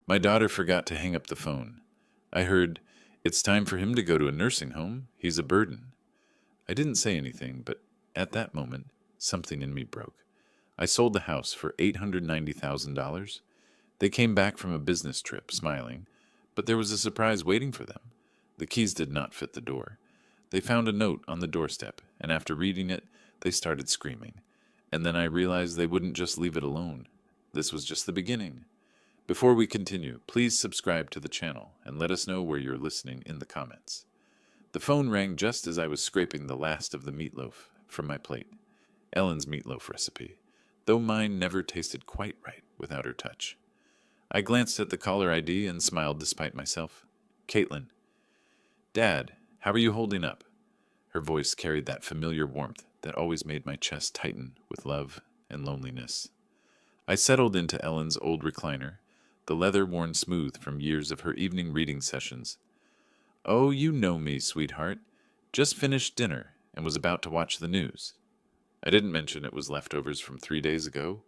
My daughter forgot to hang up the phone. I heard, "It's time for him to go to a nursing home. He's a burden." I didn't say anything, but at that moment, something in me broke. I sold the house for $890,000. They came back from a business trip, smiling, but there was a surprise waiting for them. The keys did not fit the door. They found a note on the doorstep, and after reading it, they started screaming. And then I realized they wouldn't just leave it alone. This was just the beginning. Before we continue, please subscribe to the channel and let us know where you're listening in the comments. The phone rang just as I was scraping the last of the meatloaf from my plate. Ellen's meatloaf recipe, though mine never tasted quite right without her touch. I glanced at the caller ID and smiled despite myself. Caitlin. "Dad, how are you holding up?" Her voice carried that familiar warmth that always made my chest tighten with love and loneliness. I settled into Ellen's old recliner, the leather worn smooth from years of her evening reading sessions. "Oh, you know me, sweetheart. Just finished dinner and was about to watch the news." I didn't mention it was leftovers from 3 days ago,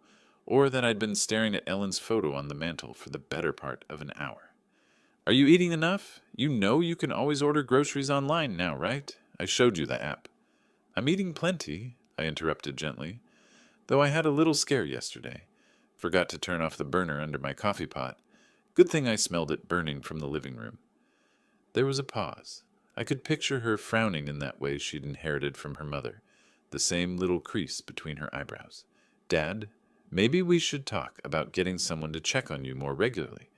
or that I'd been staring at Ellen's photo on the mantel for the better part of an hour. "Are you eating enough? You know you can always order groceries online now, right? I showed you the app." "I'm eating plenty," I interrupted gently, "though I had a little scare yesterday. Forgot to turn off the burner under my coffee pot. Good thing I smelled it burning from the living room." There was a pause. I could picture her frowning in that way she'd inherited from her mother, the same little crease between her eyebrows. "Dad, maybe we should talk about getting someone to check on you more regularly.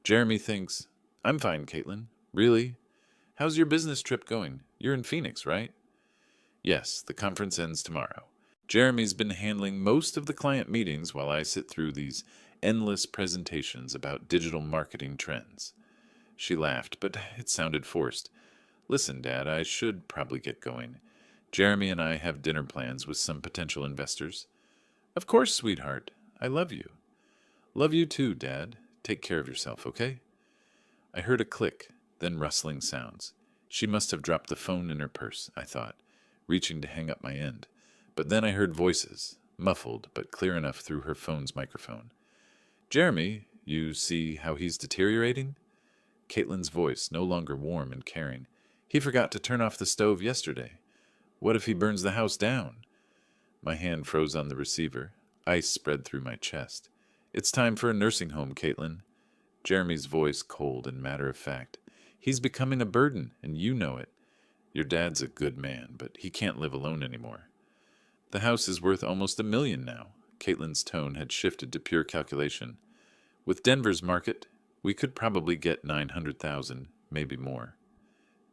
Jeremy thinks—" "I'm fine, Caitlin. Really? How's your business trip going? You're in Phoenix, right?" "Yes, the conference ends tomorrow. Jeremy's been handling most of the client meetings while I sit through these endless presentations about digital marketing trends." She laughed, but it sounded forced. "Listen, Dad, I should probably get going. Jeremy and I have dinner plans with some potential investors." "Of course, sweetheart. I love you." "Love you too, Dad. Take care of yourself, okay?" I heard a click, then rustling sounds. She must have dropped the phone in her purse, I thought, reaching to hang up my end. But then I heard voices, muffled but clear enough through her phone's microphone. "Jeremy, you see how he's deteriorating?" Caitlin's voice, no longer warm and caring. "He forgot to turn off the stove yesterday. What if he burns the house down?" My hand froze on the receiver. Ice spread through my chest. "It's time for a nursing home, Caitlin." Jeremy's voice cold and matter-of-fact. "He's becoming a burden, and you know it. Your dad's a good man, but he can't live alone anymore." "The house is worth almost $1 million now." Caitlin's tone had shifted to pure calculation. "With Denver's market, we could probably get 900,000, maybe more."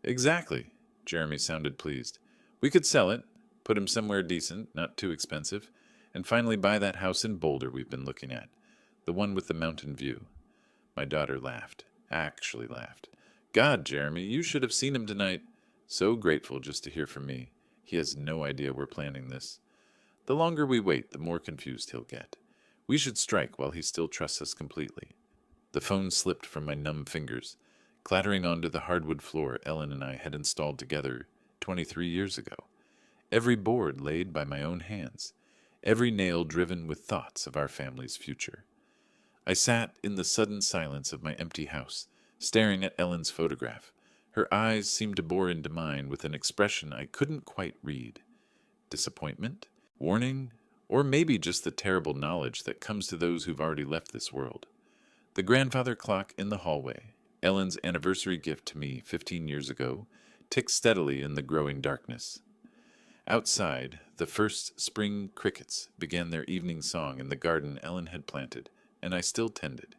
"Exactly." Jeremy sounded pleased. "We could sell it, put him somewhere decent, not too expensive, and finally buy that house in Boulder we've been looking at, the one with the mountain view." My daughter laughed, actually laughed. "God, Jeremy, you should have seen him tonight. So grateful just to hear from me. He has no idea we're planning this. The longer we wait, the more confused he'll get. We should strike while he still trusts us completely." The phone slipped from my numb fingers, clattering onto the hardwood floor Ellen and I had installed together 23 years ago. Every board laid by my own hands, every nail driven with thoughts of our family's future. I sat in the sudden silence of my empty house, staring at Ellen's photograph. Her eyes seemed to bore into mine with an expression I couldn't quite read. Disappointment? Warning? Or maybe just the terrible knowledge that comes to those who've already left this world. The grandfather clock in the hallway, Ellen's anniversary gift to me 15 years ago, ticked steadily in the growing darkness. Outside, the first spring crickets began their evening song in the garden Ellen had planted, and I still tended.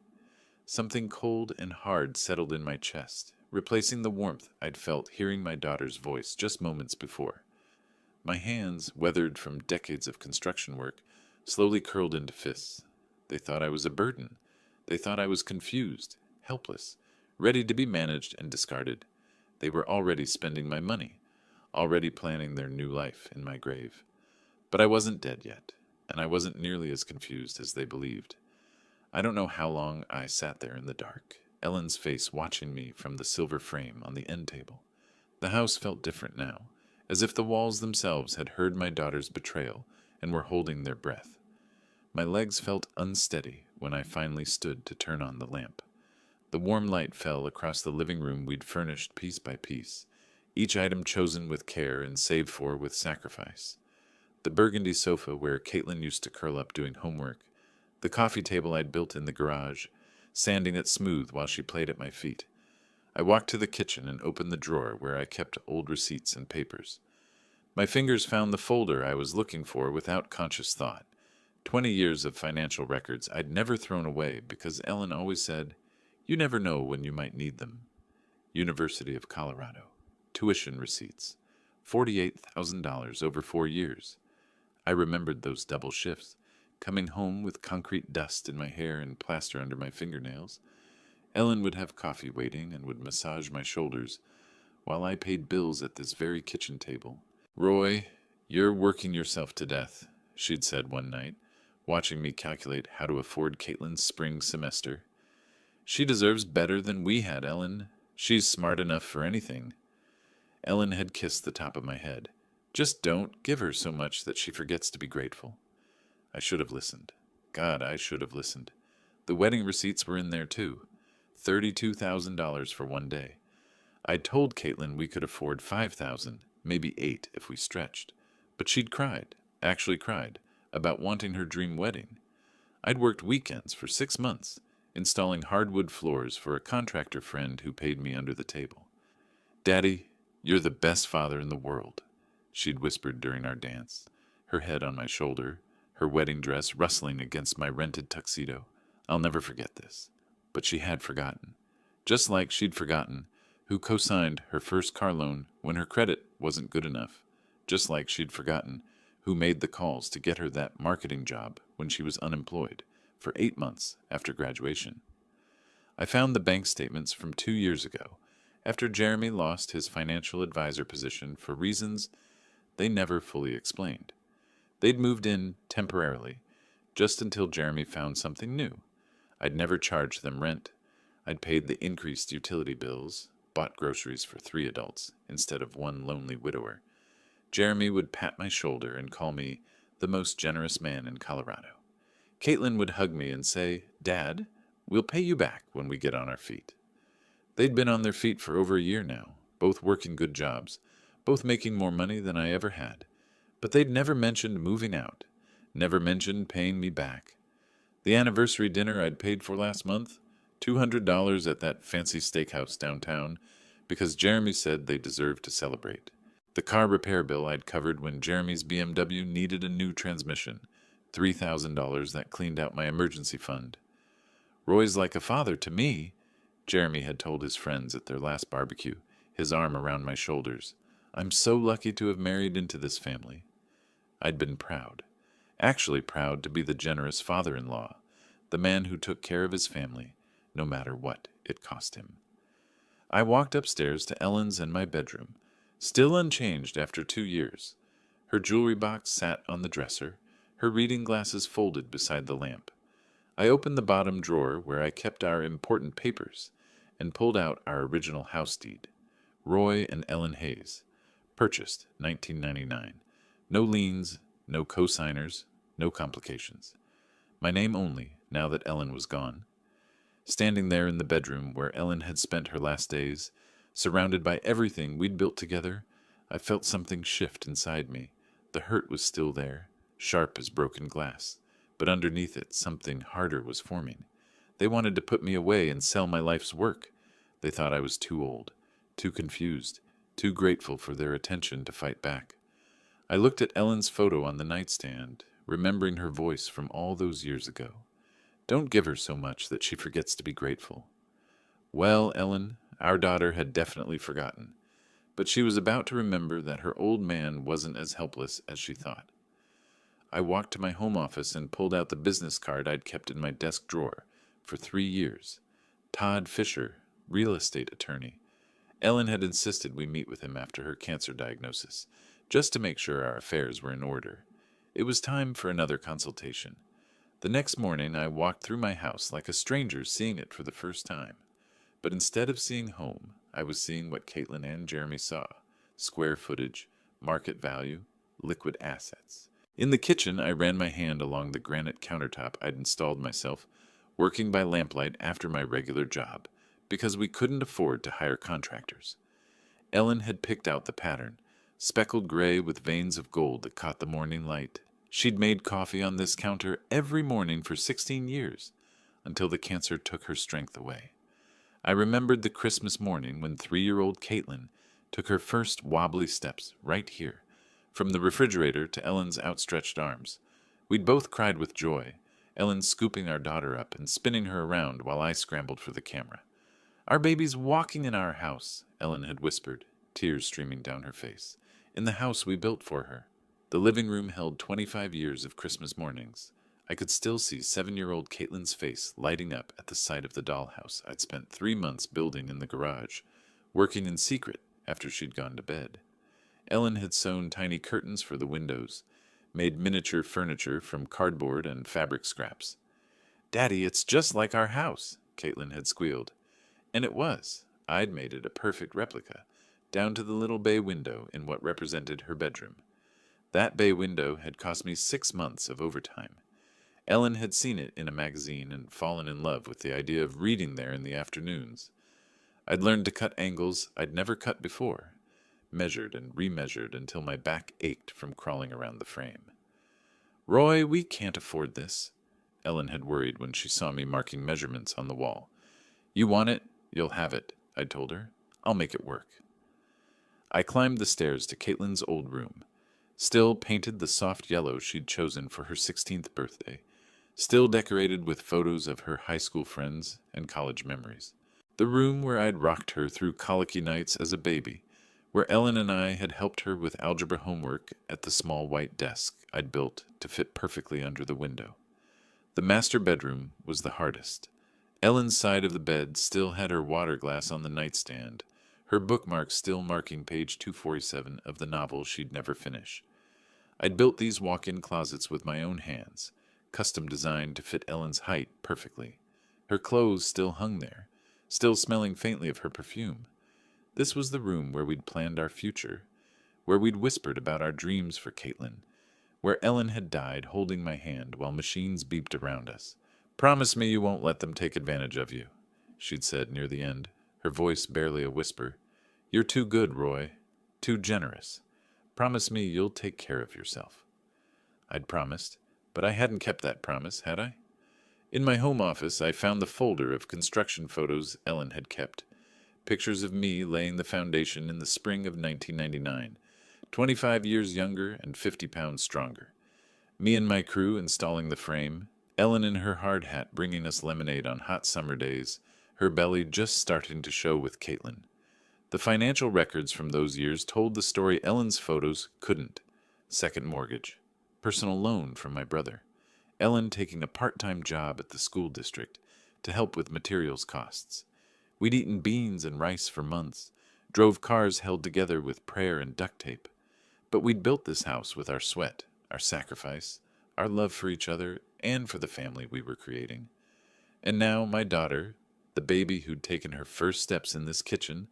Something cold and hard settled in my chest, replacing the warmth I'd felt hearing my daughter's voice just moments before. My hands, weathered from decades of construction work, slowly curled into fists. They thought I was a burden. They thought I was confused, helpless, ready to be managed and discarded. They were already spending my money, already planning their new life in my grave. But I wasn't dead yet, and I wasn't nearly as confused as they believed. I don't know how long I sat there in the dark, Ellen's face watching me from the silver frame on the end table. The house felt different now, as if the walls themselves had heard my daughter's betrayal and were holding their breath. My legs felt unsteady when I finally stood to turn on the lamp. The warm light fell across the living room we'd furnished piece by piece, each item chosen with care and saved for with sacrifice. The burgundy sofa where Caitlin used to curl up doing homework, the coffee table I'd built in the garage, sanding it smooth while she played at my feet. I walked to the kitchen and opened the drawer where I kept old receipts and papers. My fingers found the folder I was looking for without conscious thought. 20 years of financial records I'd never thrown away because Ellen always said, "You never know when you might need them." University of Colorado. Tuition receipts. $48,000 over 4 years. I remembered those double shifts, coming home with concrete dust in my hair and plaster under my fingernails. Ellen would have coffee waiting and would massage my shoulders while I paid bills at this very kitchen table. "Roy, you're working yourself to death," she'd said one night, watching me calculate how to afford Caitlin's spring semester. "She deserves better than we had, Ellen. She's smart enough for anything." Ellen had kissed the top of my head. "Just don't give her so much that she forgets to be grateful." I should have listened. God, I should have listened. The wedding receipts were in there too. $32,000 for one day. I'd told Caitlin we could afford 5,000, maybe 8 if we stretched. But she'd cried, actually cried, about wanting her dream wedding. I'd worked weekends for 6 months, installing hardwood floors for a contractor friend who paid me under the table. "Daddy, you're the best father in the world," she'd whispered during our dance, her head on my shoulder, her wedding dress rustling against my rented tuxedo. I'll never forget this. But she had forgotten. Just like she'd forgotten who co-signed her first car loan when her credit wasn't good enough. Just like she'd forgotten who made the calls to get her that marketing job when she was unemployed for 8 months after graduation. I found the bank statements from 2 years ago, after Jeremy lost his financial advisor position for reasons they never fully explained. They'd moved in temporarily, just until Jeremy found something new. I'd never charged them rent. I'd paid the increased utility bills, bought groceries for 3 adults instead of one lonely widower. Jeremy would pat my shoulder and call me the most generous man in Colorado. Caitlin would hug me and say, "Dad, we'll pay you back when we get on our feet." They'd been on their feet for over a year now, both working good jobs, both making more money than I ever had. But they'd never mentioned moving out, never mentioned paying me back. The anniversary dinner I'd paid for last month, $200 at that fancy steakhouse downtown, because Jeremy said they deserved to celebrate. The car repair bill I'd covered when Jeremy's BMW needed a new transmission, $3,000 that cleaned out my emergency fund. "Roy's like a father to me," Jeremy had told his friends at their last barbecue, his arm around my shoulders. "I'm so lucky to have married into this family." I'd been proud, actually proud to be the generous father-in-law, the man who took care of his family, no matter what it cost him. I walked upstairs to Ellen's and my bedroom, still unchanged after 2 years. Her jewelry box sat on the dresser, her reading glasses folded beside the lamp. I opened the bottom drawer where I kept our important papers and pulled out our original house deed. Roy and Ellen Hayes. Purchased 1999. No liens, no co-signers, no complications. My name only, now that Ellen was gone. Standing there in the bedroom where Ellen had spent her last days, surrounded by everything we'd built together, I felt something shift inside me. The hurt was still there, sharp as broken glass, but underneath it something harder was forming. They wanted to put me away and sell my life's work. They thought I was too old, too confused, too grateful for their attention to fight back. I looked at Ellen's photo on the nightstand, remembering her voice from all those years ago. "Don't give her so much that she forgets to be grateful." Well, Ellen, our daughter had definitely forgotten, but she was about to remember that her old man wasn't as helpless as she thought. I walked to my home office and pulled out the business card I'd kept in my desk drawer for 3 years. Todd Fisher, real estate attorney. Ellen had insisted we meet with him after her cancer diagnosis, just to make sure our affairs were in order. It was time for another consultation. The next morning I walked through my house like a stranger seeing it for the first time. But instead of seeing home, I was seeing what Caitlin and Jeremy saw: square footage, market value, liquid assets. In the kitchen, I ran my hand along the granite countertop I'd installed myself, working by lamplight after my regular job, because we couldn't afford to hire contractors. Ellen had picked out the pattern, speckled gray with veins of gold that caught the morning light. She'd made coffee on this counter every morning for 16 years, until the cancer took her strength away. I remembered the Christmas morning when 3-year-old Caitlin took her first wobbly steps right here, from the refrigerator to Ellen's outstretched arms. We'd both cried with joy, Ellen scooping our daughter up and spinning her around while I scrambled for the camera. "Our baby's walking in our house," Ellen had whispered, tears streaming down her face, "in the house we built for her." The living room held 25 years of Christmas mornings. I could still see 7-year-old Caitlin's face lighting up at the sight of the dollhouse I'd spent 3 months building in the garage, working in secret after she'd gone to bed. Ellen had sewn tiny curtains for the windows, made miniature furniture from cardboard and fabric scraps. "Daddy, it's just like our house," Caitlin had squealed. And it was. I'd made it a perfect replica, down to the little bay window in what represented her bedroom. That bay window had cost me 6 months of overtime. Ellen had seen it in a magazine and fallen in love with the idea of reading there in the afternoons. I'd learned to cut angles I'd never cut before, measured and remeasured until my back ached from crawling around the frame. "Roy, we can't afford this," Ellen had worried when she saw me marking measurements on the wall. "You want it, you'll have it," I'd told her. "I'll make it work." I climbed the stairs to Caitlin's old room, still painted the soft yellow she'd chosen for her 16th birthday, still decorated with photos of her high school friends and college memories. The room where I'd rocked her through colicky nights as a baby, where Ellen and I had helped her with algebra homework at the small white desk I'd built to fit perfectly under the window. The master bedroom was the hardest. Ellen's side of the bed still had her water glass on the nightstand, her bookmark still marking page 247 of the novel she'd never finish. I'd built these walk-in closets with my own hands, custom designed to fit Ellen's height perfectly. Her clothes still hung there, still smelling faintly of her perfume. This was the room where we'd planned our future, where we'd whispered about our dreams for Caitlin, where Ellen had died holding my hand while machines beeped around us. "Promise me you won't let them take advantage of you," she'd said near the end, her voice barely a whisper. "You're too good, Roy. Too generous. Promise me you'll take care of yourself." I'd promised, but I hadn't kept that promise, had I? In my home office, I found the folder of construction photos Ellen had kept. Pictures of me laying the foundation in the spring of 1999, 25 years younger and 50 pounds stronger. Me and my crew installing the frame, Ellen in her hard hat bringing us lemonade on hot summer days, her belly just starting to show with Caitlin. The financial records from those years told the story Ellen's photos couldn't. Second mortgage. Personal loan from my brother. Ellen taking a part-time job at the school district to help with materials costs. We'd eaten beans and rice for months, drove cars held together with prayer and duct tape. But we'd built this house with our sweat, our sacrifice, our love for each other, and for the family we were creating. And now my daughter, the baby who'd taken her first steps in this kitchen,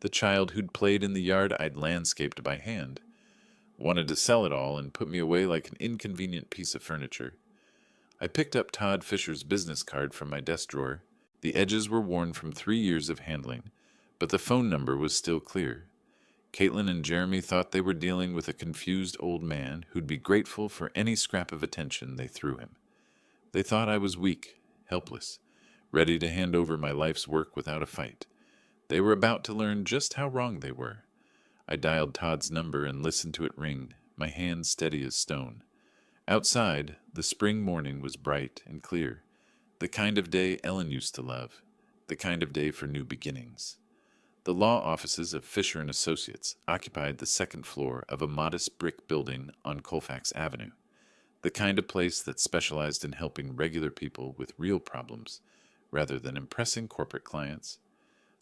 the child who'd played in the yard I'd landscaped by hand, wanted to sell it all and put me away like an inconvenient piece of furniture. I picked up Todd Fisher's business card from my desk drawer. The edges were worn from 3 years of handling, but the phone number was still clear. Caitlin and Jeremy thought they were dealing with a confused old man who'd be grateful for any scrap of attention they threw him. They thought I was weak, helpless, ready to hand over my life's work without a fight. They were about to learn just how wrong they were. I dialed Todd's number and listened to it ring, my hand steady as stone. Outside, the spring morning was bright and clear, the kind of day Ellen used to love, the kind of day for new beginnings. The law offices of Fisher and Associates occupied the second floor of a modest brick building on Colfax Avenue, the kind of place that specialized in helping regular people with real problems rather than impressing corporate clients.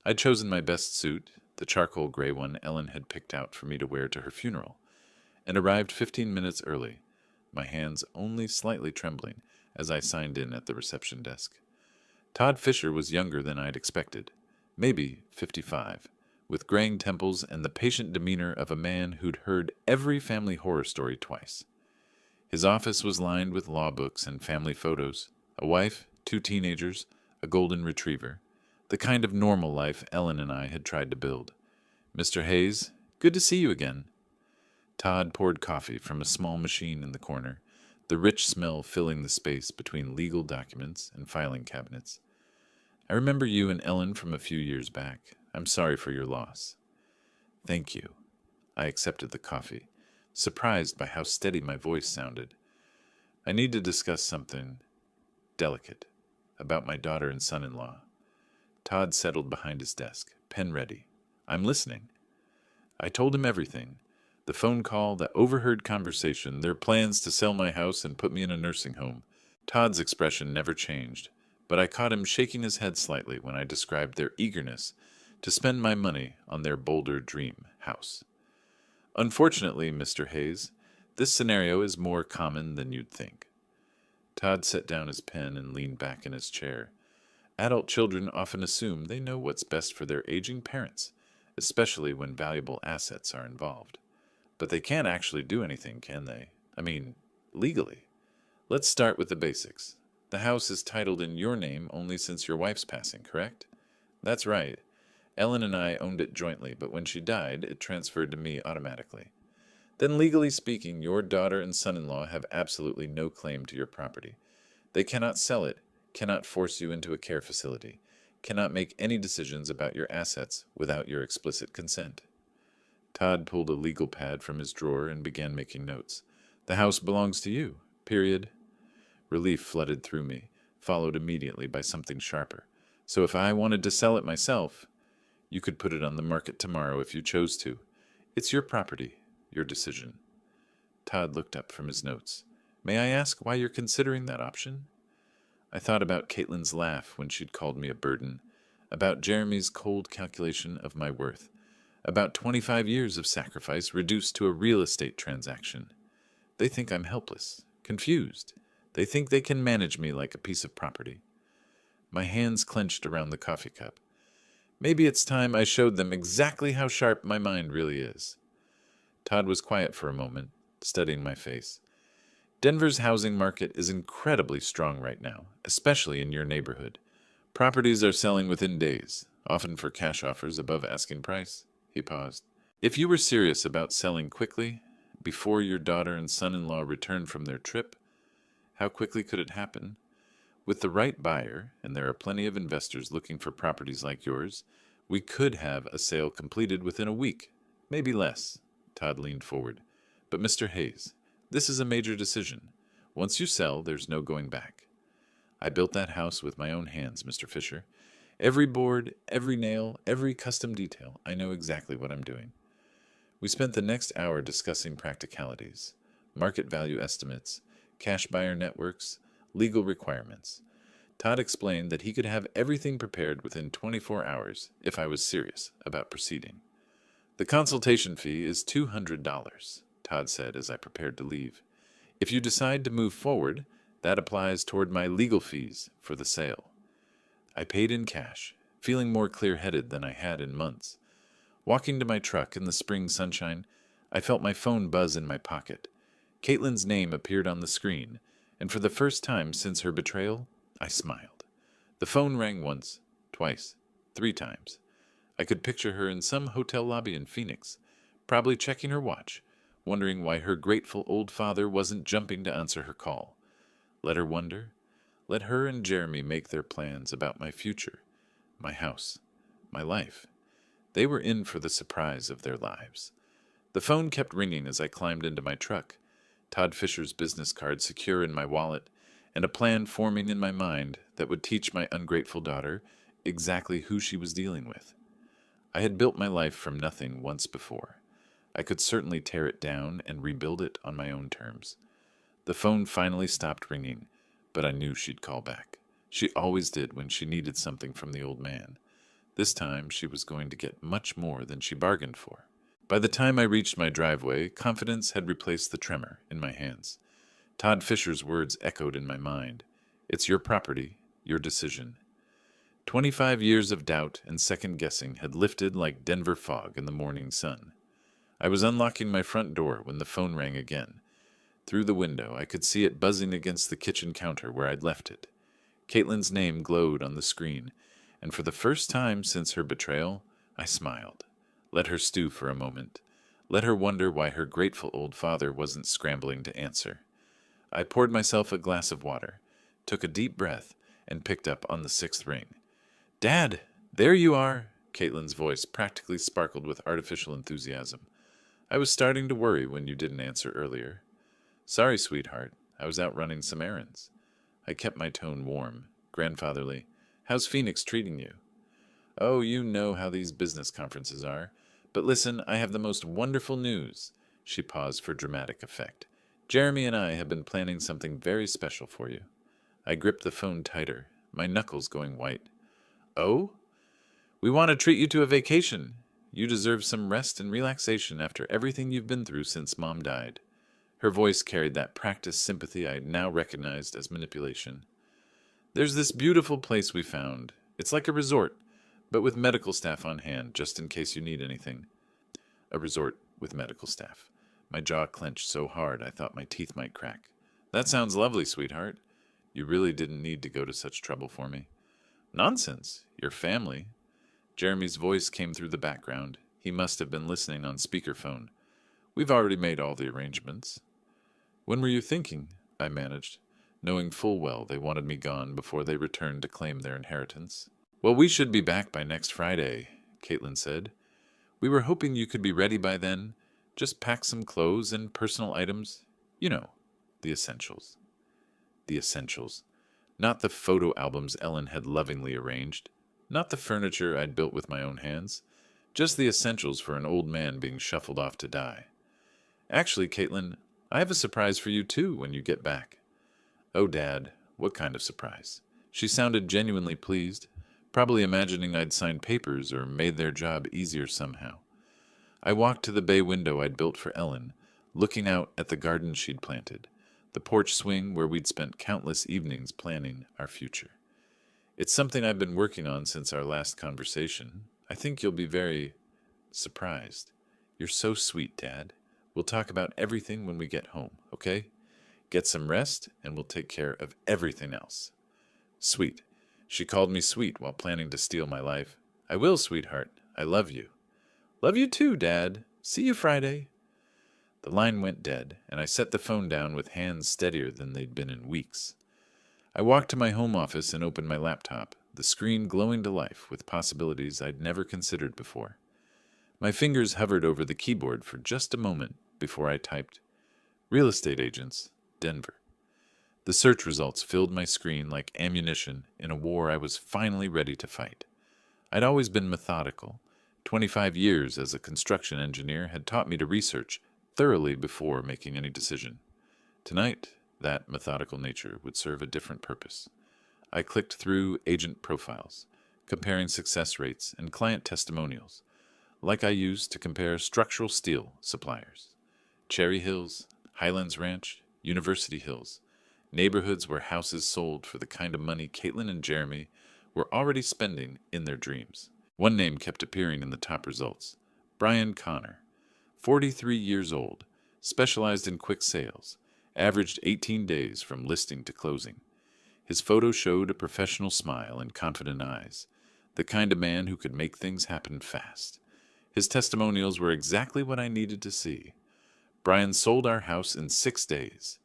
I'd chosen my best suit, the charcoal gray one Ellen had picked out for me to wear to her funeral, and arrived 15 minutes early, my hands only slightly trembling as I signed in at the reception desk. Todd Fisher was younger than I'd expected, maybe 55, with graying temples and the patient demeanor of a man who'd heard every family horror story twice. His office was lined with law books and family photos, a wife, 2 teenagers, a golden retriever. The kind of normal life Ellen and I had tried to build. Mr. Hayes, good to see you again. Todd poured coffee from a small machine in the corner, the rich smell filling the space between legal documents and filing cabinets. I remember you and Ellen from a few years back. I'm sorry for your loss. Thank you. I accepted the coffee, surprised by how steady my voice sounded. I need to discuss something delicate about my daughter and son-in-law. Todd settled behind his desk, pen ready. I'm listening. I told him everything. The phone call, the overheard conversation, their plans to sell my house and put me in a nursing home. Todd's expression never changed, but I caught him shaking his head slightly when I described their eagerness to spend my money on their Boulder dream house. Unfortunately, Mr. Hayes, this scenario is more common than you'd think. Todd set down his pen and leaned back in his chair. Adult children often assume they know what's best for their aging parents, especially when valuable assets are involved. But they can't actually do anything, can they? I mean, legally. Let's start with the basics. The house is titled in your name only since your wife's passing, correct? That's right. Ellen and I owned it jointly, but when she died, it transferred to me automatically. Then, legally speaking, your daughter and son-in-law have absolutely no claim to your property. They cannot sell it, cannot force you into a care facility, cannot make any decisions about your assets without your explicit consent. Todd pulled a legal pad from his drawer and began making notes. The house belongs to you, period. Relief flooded through me, followed immediately by something sharper. So if I wanted to sell it myself, you could put it on the market tomorrow if you chose to. It's your property, your decision. Todd looked up from his notes. May I ask why you're considering that option? I thought about Caitlin's laugh when she'd called me a burden, about Jeremy's cold calculation of my worth, about 25 years of sacrifice reduced to a real estate transaction. They think I'm helpless, confused. They think they can manage me like a piece of property. My hands clenched around the coffee cup. Maybe it's time I showed them exactly how sharp my mind really is. Todd was quiet for a moment, studying my face. Denver's housing market is incredibly strong right now, especially in your neighborhood. Properties are selling within days, often for cash offers above asking price. He paused. If you were serious about selling quickly, before your daughter and son-in-law return from their trip, how quickly could it happen? With the right buyer, and there are plenty of investors looking for properties like yours, we could have a sale completed within a week, maybe less. Todd leaned forward. But Mr. Hayes, this is a major decision. Once you sell, there's no going back. I built that house with my own hands, Mr. Fisher. Every board, every nail, every custom detail, I know exactly what I'm doing. We spent the next hour discussing practicalities, market value estimates, cash buyer networks, legal requirements. Todd explained that he could have everything prepared within 24 hours if I was serious about proceeding. The consultation fee is $200, Todd said as I prepared to leave. If you decide to move forward, that applies toward my legal fees for the sale. I paid in cash, feeling more clear-headed than I had in months. Walking to my truck in the spring sunshine, I felt my phone buzz in my pocket. Caitlin's name appeared on the screen, and for the first time since her betrayal, I smiled. The phone rang once, twice, 3 times. I could picture her in some hotel lobby in Phoenix, probably checking her watch, wondering why her grateful old father wasn't jumping to answer her call. Let her wonder. Let her and Jeremy make their plans about my future, my house, my life. They were in for the surprise of their lives. The phone kept ringing as I climbed into my truck, Todd Fisher's business card secure in my wallet, and a plan forming in my mind that would teach my ungrateful daughter exactly who she was dealing with. I had built my life from nothing once before. I could certainly tear it down and rebuild it on my own terms. The phone finally stopped ringing, but I knew she'd call back. She always did when she needed something from the old man. This time she was going to get much more than she bargained for. By the time I reached my driveway, confidence had replaced the tremor in my hands. Todd Fisher's words echoed in my mind. It's your property, your decision. 25 years of doubt and second-guessing had lifted like Denver fog in the morning sun. I was unlocking my front door when the phone rang again. Through the window, I could see it buzzing against the kitchen counter where I'd left it. Caitlin's name glowed on the screen, and for the first time since her betrayal, I smiled. Let her stew for a moment. Let her wonder why her grateful old father wasn't scrambling to answer. I poured myself a glass of water, took a deep breath, and picked up on the sixth ring. "Dad, there you are!" Caitlin's voice practically sparkled with artificial enthusiasm. "I was starting to worry when you didn't answer earlier." "Sorry, sweetheart. I was out running some errands." I kept my tone warm, grandfatherly. "How's Phoenix treating you?" "Oh, you know how these business conferences are. But listen, I have the most wonderful news." She paused for dramatic effect. "Jeremy and I have been planning something very special for you." I gripped the phone tighter, my knuckles going white. "Oh?" "We want to treat you to a vacation. You deserve some rest and relaxation after everything you've been through since Mom died." Her voice carried that practiced sympathy I now recognized as manipulation. "There's this beautiful place we found. It's like a resort, but with medical staff on hand, just in case you need anything." A resort with medical staff. My jaw clenched so hard I thought my teeth might crack. "That sounds lovely, sweetheart. You really didn't need to go to such trouble for me." "Nonsense. Your family." Jeremy's voice came through the background. He must have been listening on speakerphone. "We've already made all the arrangements." "When were you thinking?" I managed, knowing full well they wanted me gone before they returned to claim their inheritance. "Well, we should be back by next Friday," Caitlin said. "We were hoping you could be ready by then. Just pack some clothes and personal items. You know, the essentials." The essentials. Not the photo albums Ellen had lovingly arranged. Not the furniture I'd built with my own hands. Just the essentials for an old man being shuffled off to die. "Actually, Caitlin, I have a surprise for you too when you get back." "Oh, Dad, what kind of surprise?" She sounded genuinely pleased, probably imagining I'd signed papers or made their job easier somehow. I walked to the bay window I'd built for Ellen, looking out at the garden she'd planted, the porch swing where we'd spent countless evenings planning our future. "It's something I've been working on since our last conversation. I think you'll be very surprised." "You're so sweet, Dad. We'll talk about everything when we get home, okay? Get some rest, and we'll take care of everything else." Sweet. She called me sweet while planning to steal my life. "I will, sweetheart. I love you." "Love you too, Dad. See you Friday." The line went dead, and I set the phone down with hands steadier than they'd been in weeks. I walked to my home office and opened my laptop, the screen glowing to life with possibilities I'd never considered before. My fingers hovered over the keyboard for just a moment before I typed, "Real estate agents, Denver." The search results filled my screen like ammunition in a war I was finally ready to fight. I'd always been methodical. 25 years as a construction engineer had taught me to research thoroughly before making any decision. Tonight, that methodical nature would serve a different purpose. I clicked through agent profiles, comparing success rates and client testimonials, like I used to compare structural steel suppliers. Cherry Hills, Highlands Ranch, University Hills, neighborhoods where houses sold for the kind of money Caitlin and Jeremy were already spending in their dreams. One name kept appearing in the top results: Brian Connor, 43 years old, specialized in quick sales, averaged 18 days from listing to closing. His photo showed a professional smile and confident eyes, the kind of man who could make things happen fast. His testimonials were exactly what I needed to see. Brian sold our house in 6 days.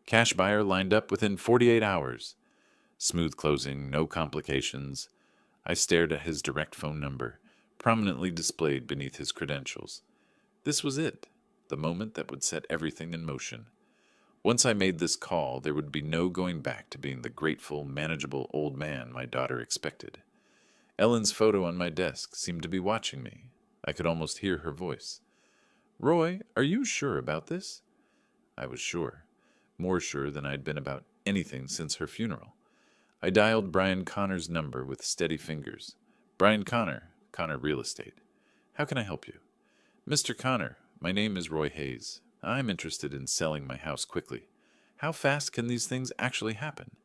Cash buyer lined up within 48 hours. Smooth closing, no complications. I stared at his direct phone number, prominently displayed beneath his credentials. This was it, the moment that would set everything in motion. Once I made this call, there would be no going back to being the grateful, manageable old man my daughter expected. Ellen's photo on my desk seemed to be watching me. I could almost hear her voice. "Roy, are you sure about this?" I was sure. More sure than I'd been about anything since her funeral. I dialed Brian Connor's number with steady fingers. "Brian Connor, Connor Real Estate. How can I help you?" "Mr. Connor, my name is Roy Hayes. I'm interested in selling my house quickly. How fast can these things actually happen?"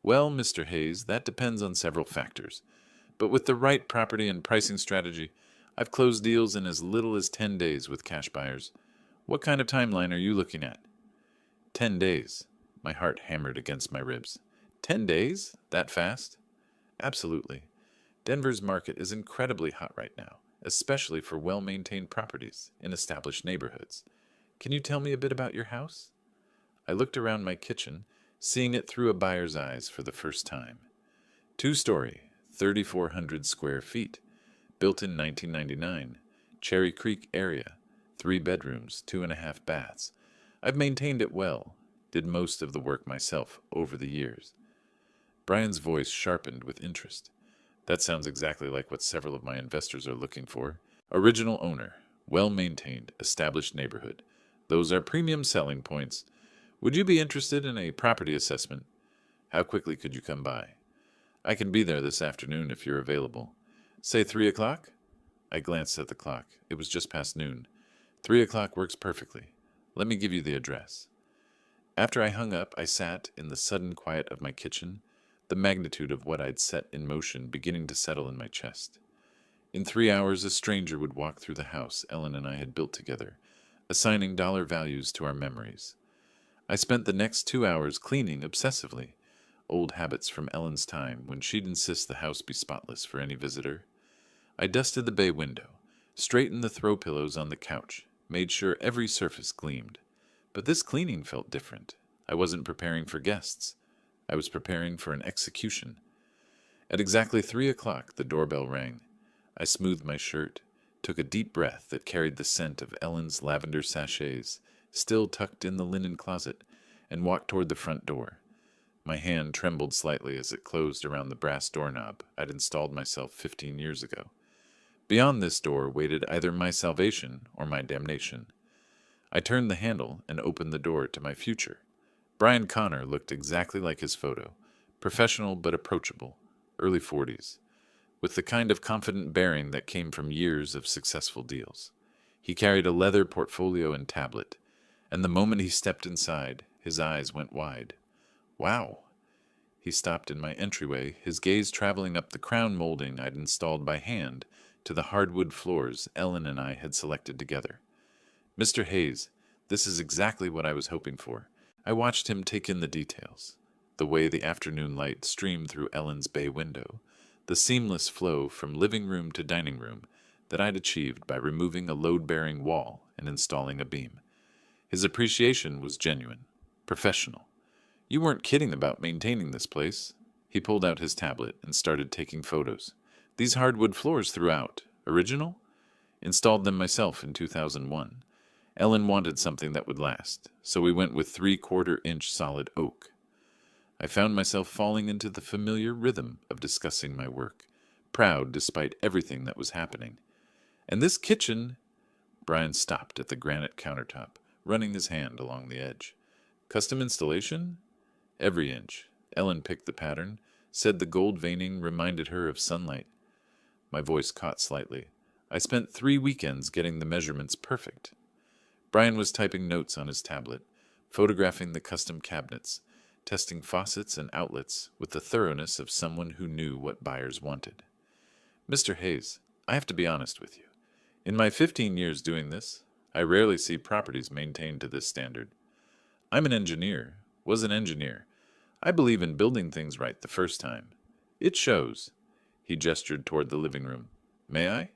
"Well, Mr. Hayes, that depends on several factors. But with the right property and pricing strategy, I've closed deals in as little as 10 days with cash buyers. What kind of timeline are you looking at?" 10 days. My heart hammered against my ribs. 10 days? That fast? Absolutely. Denver's market is incredibly hot right now, especially for well-maintained properties in established neighborhoods. Can you tell me a bit about your house? I looked around my kitchen, seeing it through a buyer's eyes for the first time. Two-story, 3,400 square feet, built in 1999, Cherry Creek area, 3 bedrooms, 2.5 baths. I've maintained it well, did most of the work myself over the years. Brian's voice sharpened with interest. That sounds exactly like what several of my investors are looking for. Original owner, well-maintained, established neighborhood. Those are premium selling points. Would you be interested in a property assessment? How quickly could you come by? I can be there this afternoon if you're available. Say 3 o'clock? I glanced at the clock. It was just past noon. 3 o'clock works perfectly. Let me give you the address. After I hung up, I sat in the sudden quiet of my kitchen, the magnitude of what I'd set in motion beginning to settle in my chest. In 3 hours, a stranger would walk through the house Ellen and I had built together, assigning dollar values to our memories. I spent the next 2 hours cleaning obsessively, old habits from Ellen's time when she'd insist the house be spotless for any visitor. I dusted the bay window, straightened the throw pillows on the couch, made sure every surface gleamed. But this cleaning felt different. I wasn't preparing for guests. I was preparing for an execution. At exactly 3 o'clock, the doorbell rang. I smoothed my shirt, took a deep breath that carried the scent of Ellen's lavender sachets, still tucked in the linen closet, and walked toward the front door. My hand trembled slightly as it closed around the brass doorknob I'd installed myself 15 years ago. Beyond this door waited either my salvation or my damnation. I turned the handle and opened the door to my future. Brian Connor looked exactly like his photo, professional but approachable, early 40s, with the kind of confident bearing that came from years of successful deals. He carried a leather portfolio and tablet, and the moment he stepped inside, his eyes went wide. Wow! He stopped in my entryway, his gaze traveling up the crown molding I'd installed by hand to the hardwood floors Ellen and I had selected together. Mr. Hayes, this is exactly what I was hoping for. I watched him take in the details, the way the afternoon light streamed through Ellen's bay window, the seamless flow from living room to dining room that I'd achieved by removing a load-bearing wall and installing a beam. His appreciation was genuine, professional. You weren't kidding about maintaining this place. He pulled out his tablet and started taking photos. These hardwood floors throughout, original? Installed them myself in 2001. Ellen wanted something that would last, so we went with 3/4-inch solid oak. I found myself falling into the familiar rhythm of discussing my work, proud despite everything that was happening. And this kitchen... Brian stopped at the granite countertop, running his hand along the edge. Custom installation? Every inch. Ellen picked the pattern, said the gold veining reminded her of sunlight. My voice caught slightly. I spent 3 weekends getting the measurements perfect. Brian was typing notes on his tablet, photographing the custom cabinets, testing faucets and outlets with the thoroughness of someone who knew what buyers wanted. Mr. Hayes, I have to be honest with you. In my 15 years doing this, I rarely see properties maintained to this standard. I'm an engineer, was an engineer. I believe in building things right the first time. It shows. He gestured toward the living room. May I?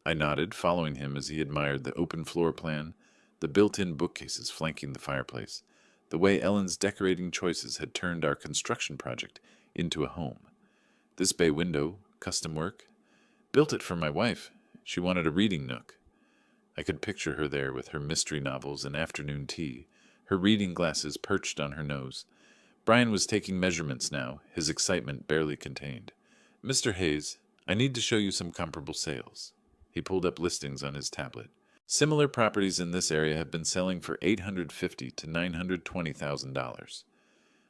I nodded, following him as he admired the open floor plan, the built-in bookcases flanking the fireplace, the way Ellen's decorating choices had turned our construction project into a home. This bay window, custom work. Built it for my wife. She wanted a reading nook. I could picture her there with her mystery novels and afternoon tea, her reading glasses perched on her nose. Brian was taking measurements now, his excitement barely contained. Mr. Hayes, I need to show you some comparable sales. He pulled up listings on his tablet. Similar properties in this area have been selling for $850,000 to $920,000.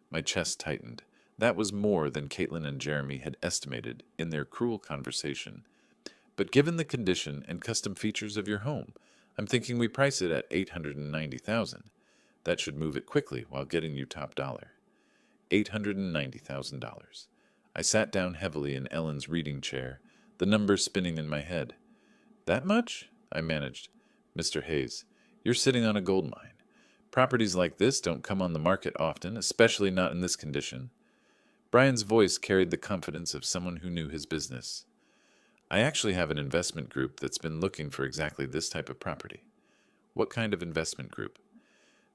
My chest tightened. That was more than Caitlin and Jeremy had estimated in their cruel conversation. But given the condition and custom features of your home, I'm thinking we price it at $890,000. That should move it quickly while getting you top dollar. $890,000. I sat down heavily in Ellen's reading chair, the numbers spinning in my head. That much? I managed. Mr. Hayes, you're sitting on a gold mine. Properties like this don't come on the market often, especially not in this condition. Brian's voice carried the confidence of someone who knew his business. I actually have an investment group that's been looking for exactly this type of property. What kind of investment group?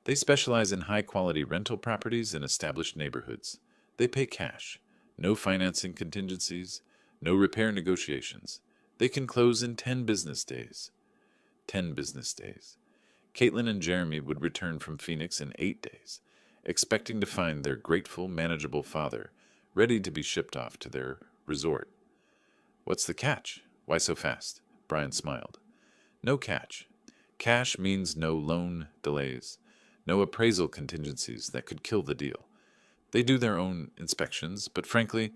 They specialize in high-quality rental properties in established neighborhoods. They pay cash. No financing contingencies. No repair negotiations. They can close in 10 business days. 10 business days. Caitlin and Jeremy would return from Phoenix in 8 days, expecting to find their grateful, manageable father ready to be shipped off to their resort. What's the catch? Why so fast? Brian smiled. No catch. Cash means no loan delays, no appraisal contingencies that could kill the deal. They do their own inspections, but frankly,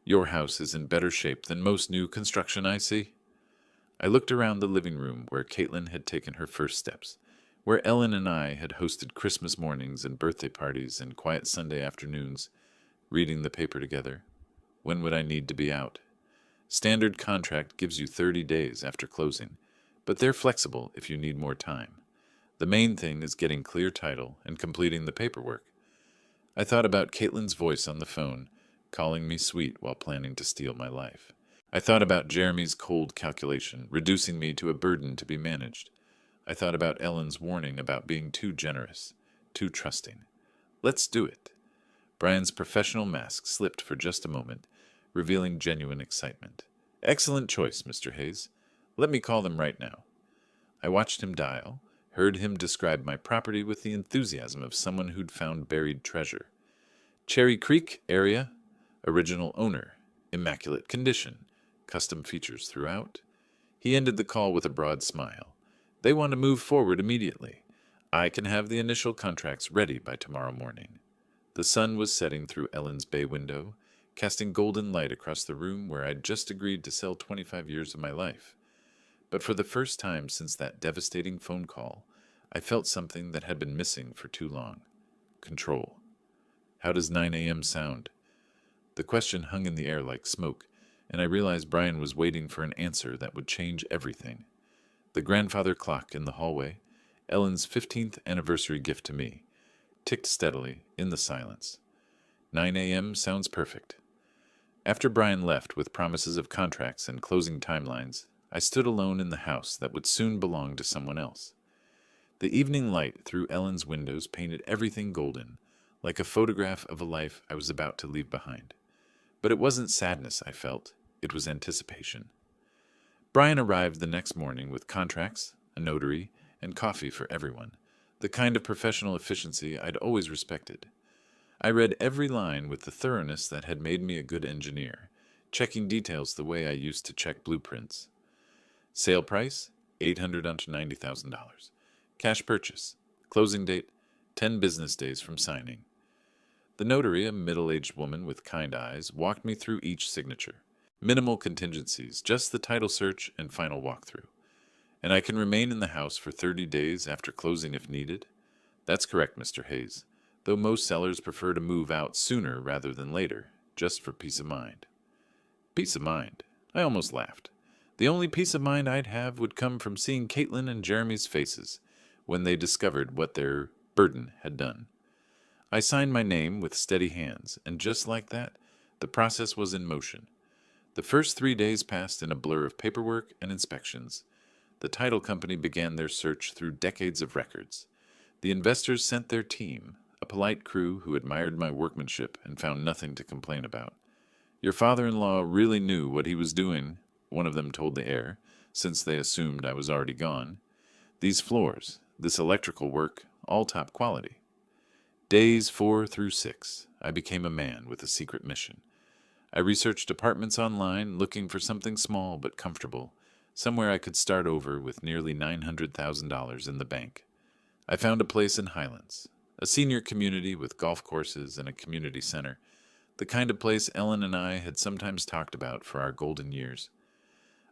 your house is in better shape than most new construction I see. I looked around the living room where Caitlin had taken her first steps, where Ellen and I had hosted Christmas mornings and birthday parties and quiet Sunday afternoons, reading the paper together. When would I need to be out? Standard contract gives you 30 days after closing, but they're flexible if you need more time. The main thing is getting clear title and completing the paperwork. I thought about Caitlin's voice on the phone, calling me sweet while planning to steal my life. I thought about Jeremy's cold calculation, reducing me to a burden to be managed. I thought about Ellen's warning about being too generous, too trusting. Let's do it. Brian's professional mask slipped for just a moment, revealing genuine excitement. Excellent choice, Mr. Hayes. Let me call them right now. I watched him dial, heard him describe my property with the enthusiasm of someone who'd found buried treasure. Cherry Creek area, original owner, immaculate condition, custom features throughout. He ended the call with a broad smile. They want to move forward immediately. I can have the initial contracts ready by tomorrow morning. The sun was setting through Ellen's bay window, casting golden light across the room where I'd just agreed to sell 25 years of my life. But for the first time since that devastating phone call, I felt something that had been missing for too long. Control. How does 9 a.m. sound? The question hung in the air like smoke, and I realized Brian was waiting for an answer that would change everything. The grandfather clock in the hallway, Ellen's 15th anniversary gift to me, ticked steadily in the silence. 9 a.m. sounds perfect. After Brian left with promises of contracts and closing timelines, I stood alone in the house that would soon belong to someone else. The evening light through Ellen's windows painted everything golden, like a photograph of a life I was about to leave behind. But it wasn't sadness I felt, it was anticipation. Brian arrived the next morning with contracts, a notary, and coffee for everyone, the kind of professional efficiency I'd always respected. I read every line with the thoroughness that had made me a good engineer, checking details the way I used to check blueprints. Sale price, $800 to $90,000. Cash purchase. Closing date, 10 business days from signing. The notary, a middle-aged woman with kind eyes, walked me through each signature. Minimal contingencies, just the title search and final walkthrough. And I can remain in the house for 30 days after closing if needed? That's correct, Mr. Hayes, though most sellers prefer to move out sooner rather than later, just for peace of mind. Peace of mind? I almost laughed. The only peace of mind I'd have would come from seeing Caitlin and Jeremy's faces when they discovered what their burden had done. I signed my name with steady hands, and just like that, the process was in motion. The first 3 days passed in a blur of paperwork and inspections. The title company began their search through decades of records. The investors sent their team, a polite crew who admired my workmanship and found nothing to complain about. Your father-in-law really knew what he was doing, one of them told the heir, since they assumed I was already gone. These floors, this electrical work, all top quality. Days 4 through 6, I became a man with a secret mission. I researched apartments online, looking for something small but comfortable, somewhere I could start over with nearly $900,000 in the bank. I found a place in Highlands, a senior community with golf courses and a community center, the kind of place Ellen and I had sometimes talked about for our golden years.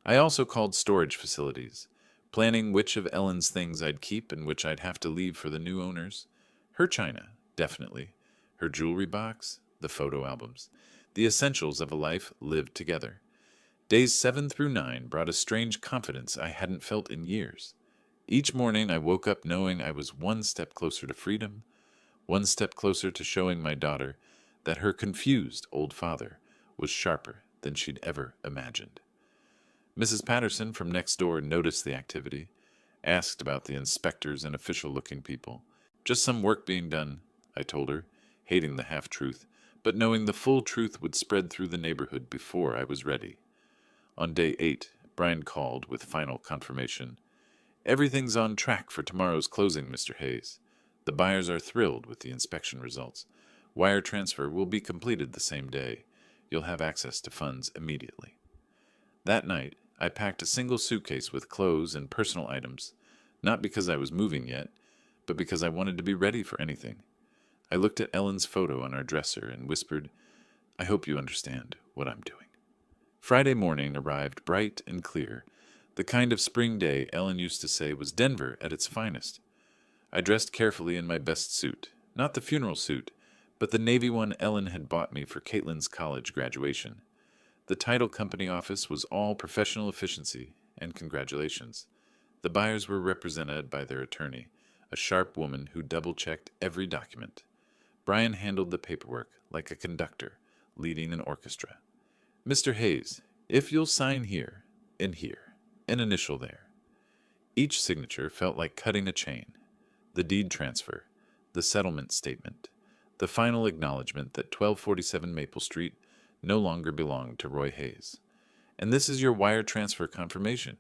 I also called storage facilities, planning which of Ellen's things I'd keep and which I'd have to leave for the new owners. Her china, definitely. Her jewelry box, the photo albums, the essentials of a life lived together. Days 7 through 9 brought a strange confidence I hadn't felt in years. Each morning I woke up knowing I was one step closer to freedom, one step closer to showing my daughter that her confused old father was sharper than she'd ever imagined. Mrs. Patterson from next door noticed the activity, asked about the inspectors and official-looking people. Just some work being done, I told her, hating the half-truth, but knowing the full truth would spread through the neighborhood before I was ready. On day 8, Brian called with final confirmation. Everything's on track for tomorrow's closing, Mr. Hayes. The buyers are thrilled with the inspection results. Wire transfer will be completed the same day. You'll have access to funds immediately. That night, I packed a single suitcase with clothes and personal items, not because I was moving yet, but because I wanted to be ready for anything. I looked at Ellen's photo on our dresser and whispered, I hope you understand what I'm doing. Friday morning arrived bright and clear, the kind of spring day Ellen used to say was Denver at its finest. I dressed carefully in my best suit, not the funeral suit, but the navy one Ellen had bought me for Caitlin's college graduation. The title company office was all professional efficiency, and congratulations. The buyers were represented by their attorney, a sharp woman who double-checked every document. Brian handled the paperwork like a conductor, leading an orchestra. Mr. Hayes, if you'll sign here, and here, and initial there. Each signature felt like cutting a chain. The deed transfer, the settlement statement, the final acknowledgement that 1247 Maple Street no longer belonged to Roy Hayes. And this is your wire transfer confirmation.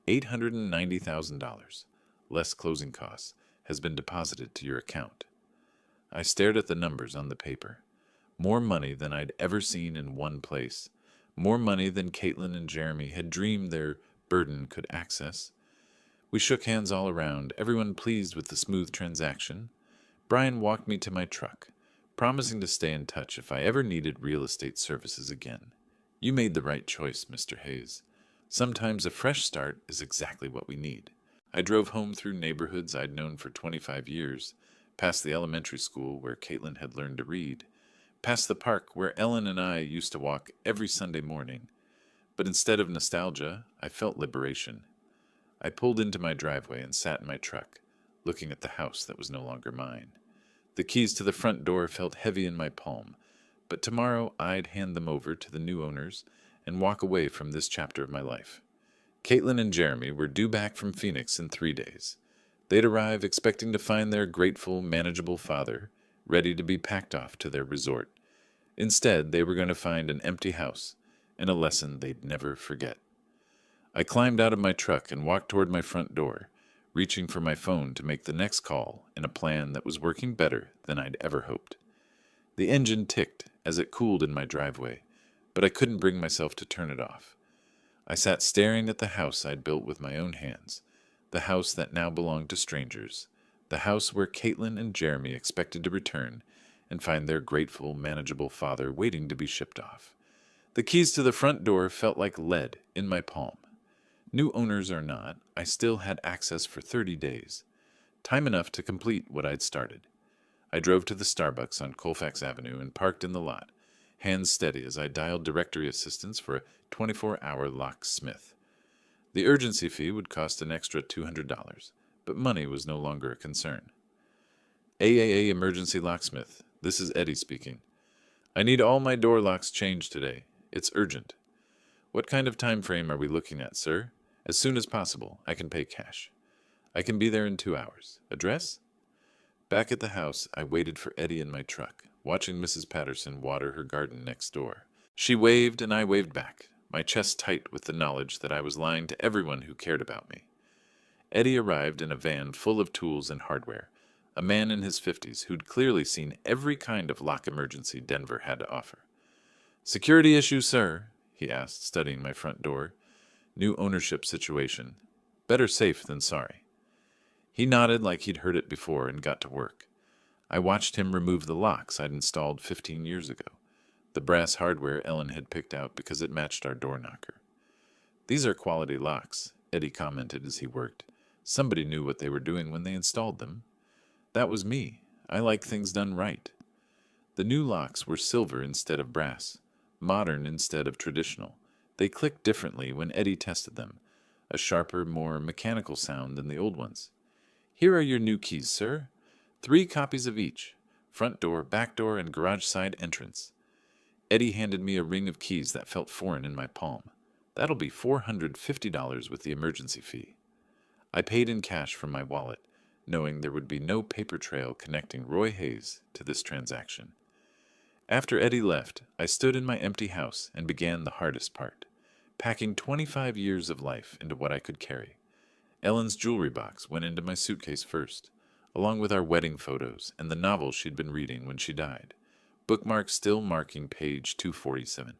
$890,000, less closing costs, has been deposited to your account. I stared at the numbers on the paper. More money than I'd ever seen in one place. More money than Caitlin and Jeremy had dreamed their burden could access. We shook hands all around, everyone pleased with the smooth transaction. Brian walked me to my truck, promising to stay in touch if I ever needed real estate services again. You made the right choice, Mr. Hayes. Sometimes a fresh start is exactly what we need. I drove home through neighborhoods I'd known for 25 years, past the elementary school where Caitlin had learned to read, past the park where Ellen and I used to walk every Sunday morning. But instead of nostalgia, I felt liberation. I pulled into my driveway and sat in my truck, looking at the house that was no longer mine. The keys to the front door felt heavy in my palm, but tomorrow I'd hand them over to the new owners and walk away from this chapter of my life. Caitlin and Jeremy were due back from Phoenix in 3 days. They'd arrive expecting to find their grateful, manageable father ready to be packed off to their resort. Instead, they were going to find an empty house and a lesson they'd never forget. I climbed out of my truck and walked toward my front door, reaching for my phone to make the next call in a plan that was working better than I'd ever hoped. The engine ticked as it cooled in my driveway, but I couldn't bring myself to turn it off. I sat staring at the house I'd built with my own hands, the house that now belonged to strangers, the house where Caitlin and Jeremy expected to return and find their grateful, manageable father waiting to be shipped off. The keys to the front door felt like lead in my palm. New owners or not, I still had access for 30 days, time enough to complete what I'd started. I drove to the Starbucks on Colfax Avenue and parked in the lot, hands steady as I dialed directory assistance for a 24-hour locksmith. The urgency fee would cost an extra $200, but money was no longer a concern. AAA Emergency Locksmith, this is Eddie speaking. I need all my door locks changed today. It's urgent. What kind of time frame are we looking at, sir? As soon as possible. I can pay cash. I can be there in 2 hours. Address? Back at the house, I waited for Eddie in my truck, watching Mrs. Patterson water her garden next door. She waved and I waved back, my chest tight with the knowledge that I was lying to everyone who cared about me. Eddie arrived in a van full of tools and hardware, a man in his 50s who'd clearly seen every kind of lock emergency Denver had to offer. Security issue, sir? He asked, studying my front door. New ownership situation. Better safe than sorry. He nodded like he'd heard it before and got to work. I watched him remove the locks I'd installed 15 years ago, the brass hardware Ellen had picked out because it matched our door knocker. These are quality locks, Eddie commented as he worked. Somebody knew what they were doing when they installed them. That was me. I like things done right. The new locks were silver instead of brass, modern instead of traditional. They clicked differently when Eddie tested them, a sharper, more mechanical sound than the old ones. Here are your new keys, sir. 3 copies of each, front door, back door, and garage side entrance. Eddie handed me a ring of keys that felt foreign in my palm. That'll be $450 with the emergency fee. I paid in cash from my wallet, knowing there would be no paper trail connecting Roy Hayes to this transaction. After Eddie left, I stood in my empty house and began the hardest part, packing 25 years of life into what I could carry. Ellen's jewelry box went into my suitcase first, along with our wedding photos and the novel she'd been reading when she died, bookmarks still marking page 247.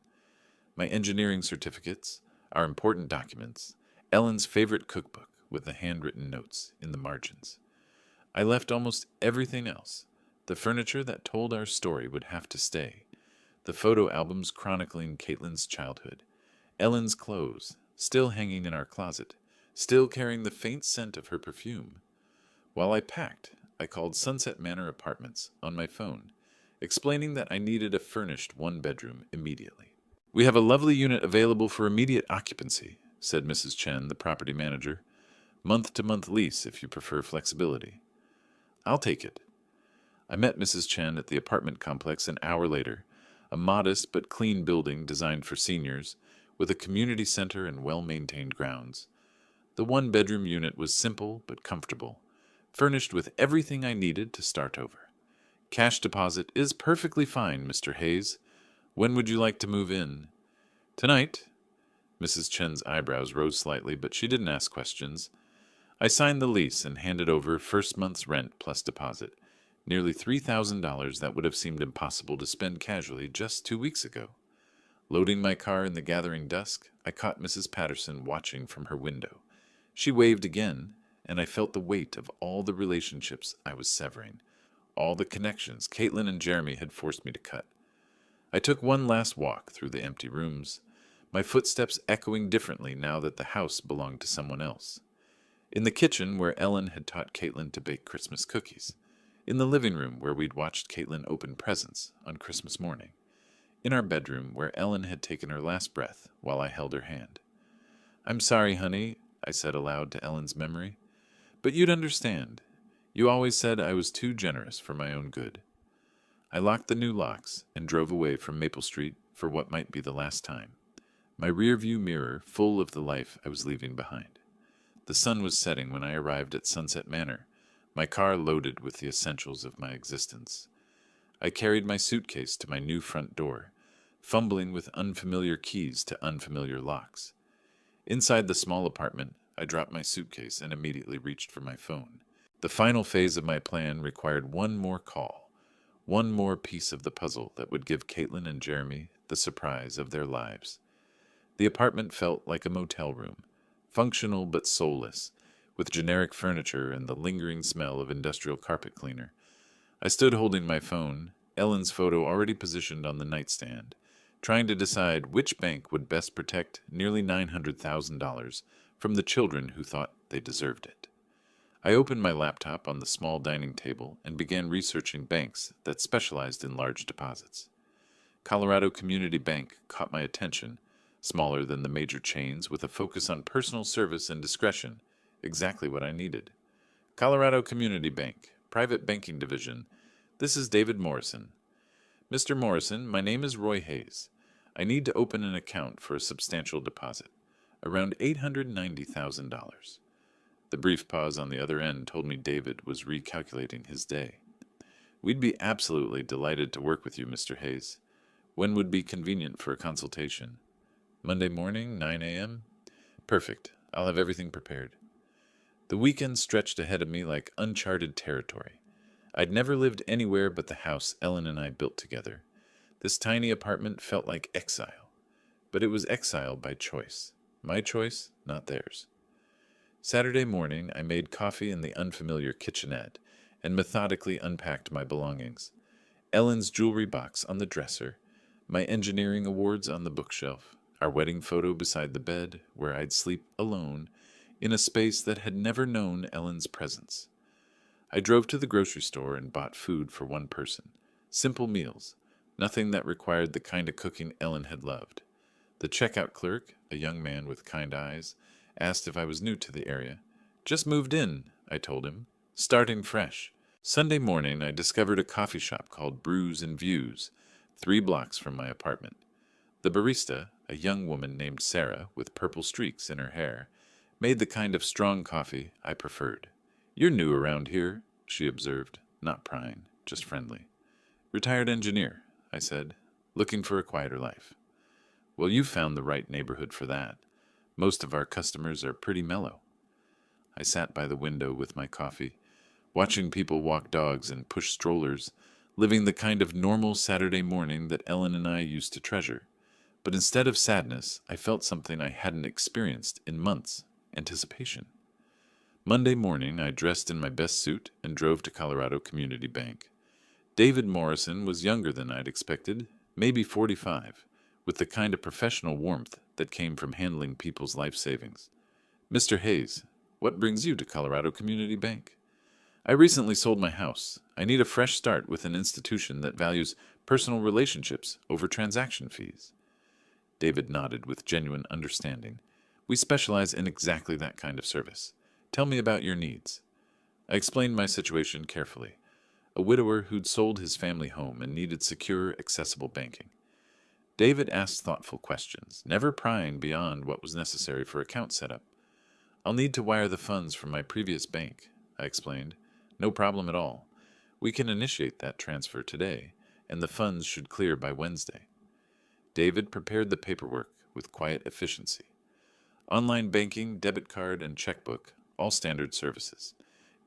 My engineering certificates, our important documents, Ellen's favorite cookbook with the handwritten notes in the margins. I left almost everything else. The furniture that told our story would have to stay. The photo albums chronicling Caitlin's childhood. Ellen's clothes, still hanging in our closet, still carrying the faint scent of her perfume. While I packed, I called Sunset Manor Apartments on my phone, explaining that I needed a furnished one-bedroom immediately. "We have a lovely unit available for immediate occupancy," said Mrs. Chen, the property manager. "Month-to-month lease if you prefer flexibility." "I'll take it." I met Mrs. Chen at the apartment complex an hour later, a modest but clean building designed for seniors, with a community center and well-maintained grounds. The one-bedroom unit was simple but comfortable, furnished with everything I needed to start over. "Cash deposit is perfectly fine, Mr. Hayes. When would you like to move in?" "Tonight." Mrs. Chen's eyebrows rose slightly, but she didn't ask questions. I signed the lease and handed over first month's rent plus deposit, nearly $3,000 that would have seemed impossible to spend casually just 2 weeks ago. Loading my car in the gathering dusk, I caught Mrs. Patterson watching from her window. She waved again, and I felt the weight of all the relationships I was severing, all the connections Caitlin and Jeremy had forced me to cut. I took one last walk through the empty rooms, my footsteps echoing differently now that the house belonged to someone else. In the kitchen where Ellen had taught Caitlin to bake Christmas cookies. In the living room where we'd watched Caitlin open presents on Christmas morning. In our bedroom where Ellen had taken her last breath while I held her hand. "I'm sorry, honey," I said aloud to Ellen's memory. "But you'd understand. You always said I was too generous for my own good." I locked the new locks and drove away from Maple Street for what might be the last time, my rearview mirror full of the life I was leaving behind. The sun was setting when I arrived at Sunset Manor, my car loaded with the essentials of my existence. I carried my suitcase to my new front door, fumbling with unfamiliar keys to unfamiliar locks. Inside the small apartment, I dropped my suitcase and immediately reached for my phone. The final phase of my plan required one more call, one more piece of the puzzle that would give Caitlin and Jeremy the surprise of their lives. The apartment felt like a motel room, functional but soulless, with generic furniture and the lingering smell of industrial carpet cleaner. I stood holding my phone, Ellen's photo already positioned on the nightstand, trying to decide which bank would best protect nearly $900,000 from the children who thought they deserved it. I opened my laptop on the small dining table and began researching banks that specialized in large deposits. Colorado Community Bank caught my attention, smaller than the major chains with a focus on personal service and discretion, exactly what I needed. "Colorado Community Bank, Private Banking Division. This is David Morrison." "Mr. Morrison, my name is Roy Hayes. I need to open an account for a substantial deposit, around $890,000. The brief pause on the other end told me David was recalculating his day. "We'd be absolutely delighted to work with you, Mr. Hayes. When would be convenient for a consultation?" "Monday morning, 9 a.m.? "Perfect. I'll have everything prepared." The weekend stretched ahead of me like uncharted territory. I'd never lived anywhere but the house Ellen and I built together. This tiny apartment felt like exile. But it was exile by choice. My choice, not theirs. Saturday morning, I made coffee in the unfamiliar kitchenette and methodically unpacked my belongings. Ellen's jewelry box on the dresser, my engineering awards on the bookshelf, our wedding photo beside the bed where I'd sleep alone in a space that had never known Ellen's presence. I drove to the grocery store and bought food for one person. Simple meals, nothing that required the kind of cooking Ellen had loved. The checkout clerk, a young man with kind eyes, asked if I was new to the area. "Just moved in," I told him, "starting fresh." Sunday morning, I discovered a coffee shop called Brews and Views, 3 blocks from my apartment. The barista, A young woman named Sarah, with purple streaks in her hair, made the kind of strong coffee I preferred. "You're new around here," she observed, not prying, just friendly. "Retired engineer," I said, "looking for a quieter life." "Well, you've found the right neighborhood for that. Most of our customers are pretty mellow." I sat by the window with my coffee, watching people walk dogs and push strollers, living the kind of normal Saturday morning that Ellen and I used to treasure. But instead of sadness, I felt something I hadn't experienced in months: anticipation. Monday morning, I dressed in my best suit and drove to Colorado Community Bank. David Morrison was younger than I'd expected, maybe 45, with the kind of professional warmth that came from handling people's life savings. "Mr. Hayes, what brings you to Colorado Community Bank?" "I recently sold my house. I need a fresh start with an institution that values personal relationships over transaction fees." David nodded with genuine understanding. "We specialize in exactly that kind of service. Tell me about your needs." I explained my situation carefully. A widower who'd sold his family home and needed secure, accessible banking. David asked thoughtful questions, never prying beyond what was necessary for account setup. "I'll need to wire the funds from my previous bank," I explained. "No problem at all. We can initiate that transfer today, and the funds should clear by Wednesday." David prepared the paperwork with quiet efficiency. Online banking, debit card, and checkbook, all standard services.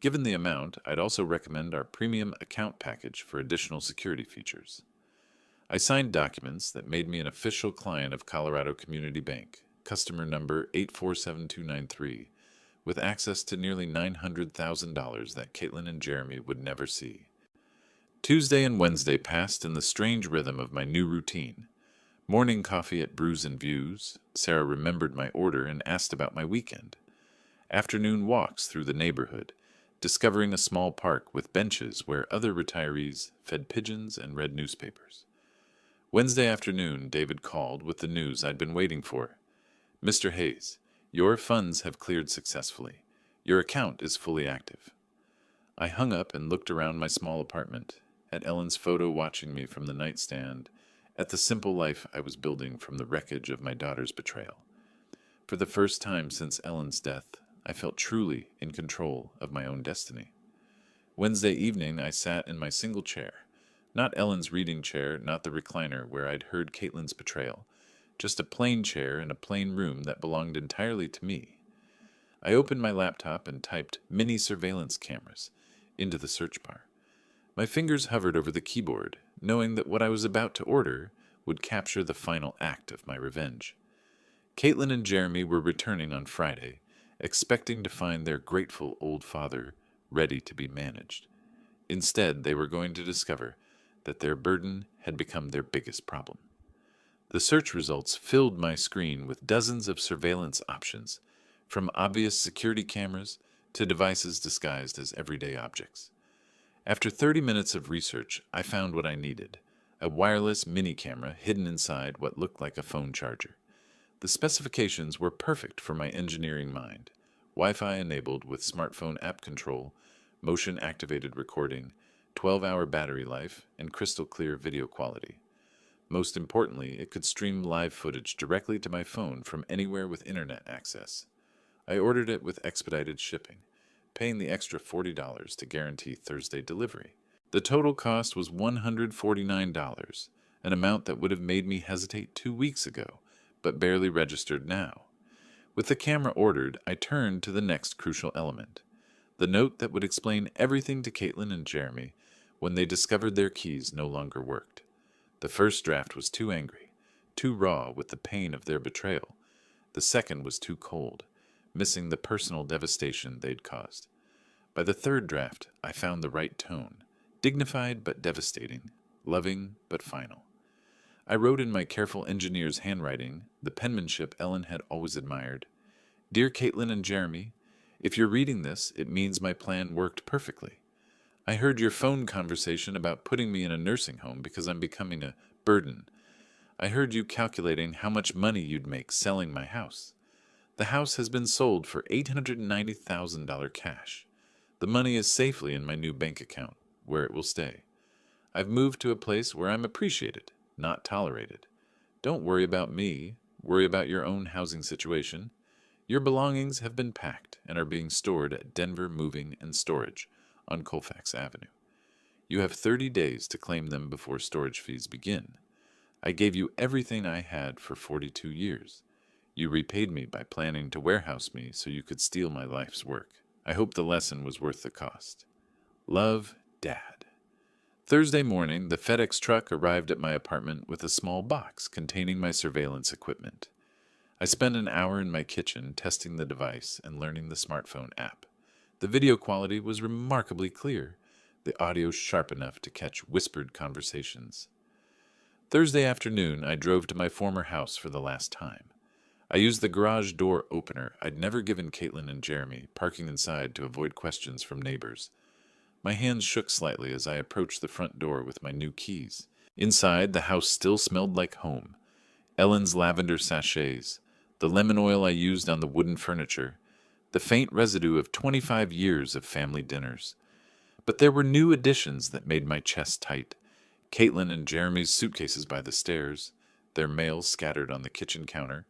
Given the amount, I'd also recommend our premium account package for additional security features. I signed documents that made me an official client of Colorado Community Bank, customer number 847293, with access to nearly $900,000 that Caitlin and Jeremy would never see. Tuesday and Wednesday passed in the strange rhythm of my new routine. Morning coffee at Brews and Views. Sarah remembered my order and asked about my weekend. Afternoon walks through the neighborhood, discovering a small park with benches where other retirees fed pigeons and read newspapers. Wednesday afternoon, David called with the news I'd been waiting for. "Mr. Hayes, your funds have cleared successfully. Your account is fully active." I hung up and looked around my small apartment, at Ellen's photo watching me from the nightstand, at the simple life I was building from the wreckage of my daughter's betrayal. For the first time since Ellen's death, I felt truly in control of my own destiny. Wednesday evening, I sat in my single chair. Not Ellen's reading chair, not the recliner where I'd heard Caitlin's betrayal. Just a plain chair in a plain room that belonged entirely to me. I opened my laptop and typed "mini surveillance cameras" into the search bar. My fingers hovered over the keyboard, knowing that what I was about to order would capture the final act of my revenge. Caitlin and Jeremy were returning on Friday, expecting to find their grateful old father ready to be managed. Instead, they were going to discover that their burden had become their biggest problem. The search results filled my screen with dozens of surveillance options, from obvious security cameras to devices disguised as everyday objects. After 30 minutes of research, I found what I needed: a wireless mini camera hidden inside what looked like a phone charger. The specifications were perfect for my engineering mind: Wi-Fi enabled with smartphone app control, motion-activated recording, 12-hour battery life, and crystal clear video quality. Most importantly, it could stream live footage directly to my phone from anywhere with internet access. I ordered it with expedited shipping, paying the extra $40 to guarantee Thursday delivery. The total cost was $149, an amount that would have made me hesitate 2 weeks ago, but barely registered now. With the camera ordered, I turned to the next crucial element: the note that would explain everything to Caitlin and Jeremy when they discovered their keys no longer worked. The first draft was too angry, too raw with the pain of their betrayal. The second was too cold, missing the personal devastation they'd caused. By the third draft, I found the right tone: dignified but devastating, loving but final. I wrote in my careful engineer's handwriting, the penmanship Ellen had always admired: "Dear Caitlin and Jeremy, if you're reading this, it means my plan worked perfectly. I heard your phone conversation about putting me in a nursing home because I'm becoming a burden. I heard you calculating how much money you'd make selling my house. The house has been sold for $890,000 cash. The money is safely in my new bank account, where it will stay. I've moved to a place where I'm appreciated, not tolerated. Don't worry about me. worry about your own housing situation. Your belongings have been packed and are being stored at Denver Moving and Storage on Colfax Avenue. You have 30 days to claim them before storage fees begin. I gave you everything I had for 42 years. You repaid me by planning to warehouse me so you could steal my life's work. I hope the lesson was worth the cost. Love, Dad. Thursday morning, the FedEx truck arrived at my apartment with a small box containing my surveillance equipment. I spent an hour in my kitchen testing the device and learning the smartphone app. The video quality was remarkably clear, the audio sharp enough to catch whispered conversations. Thursday afternoon, I drove to my former house for the last time. I used the garage door opener I'd never given Caitlin and Jeremy, parking inside to avoid questions from neighbors. My hands shook slightly as I approached the front door with my new keys. Inside, the house still smelled like home. Ellen's lavender sachets, the lemon oil I used on the wooden furniture, the faint residue of 25 years of family dinners. But there were new additions that made my chest tight. Caitlin and Jeremy's suitcases by the stairs, their mail scattered on the kitchen counter,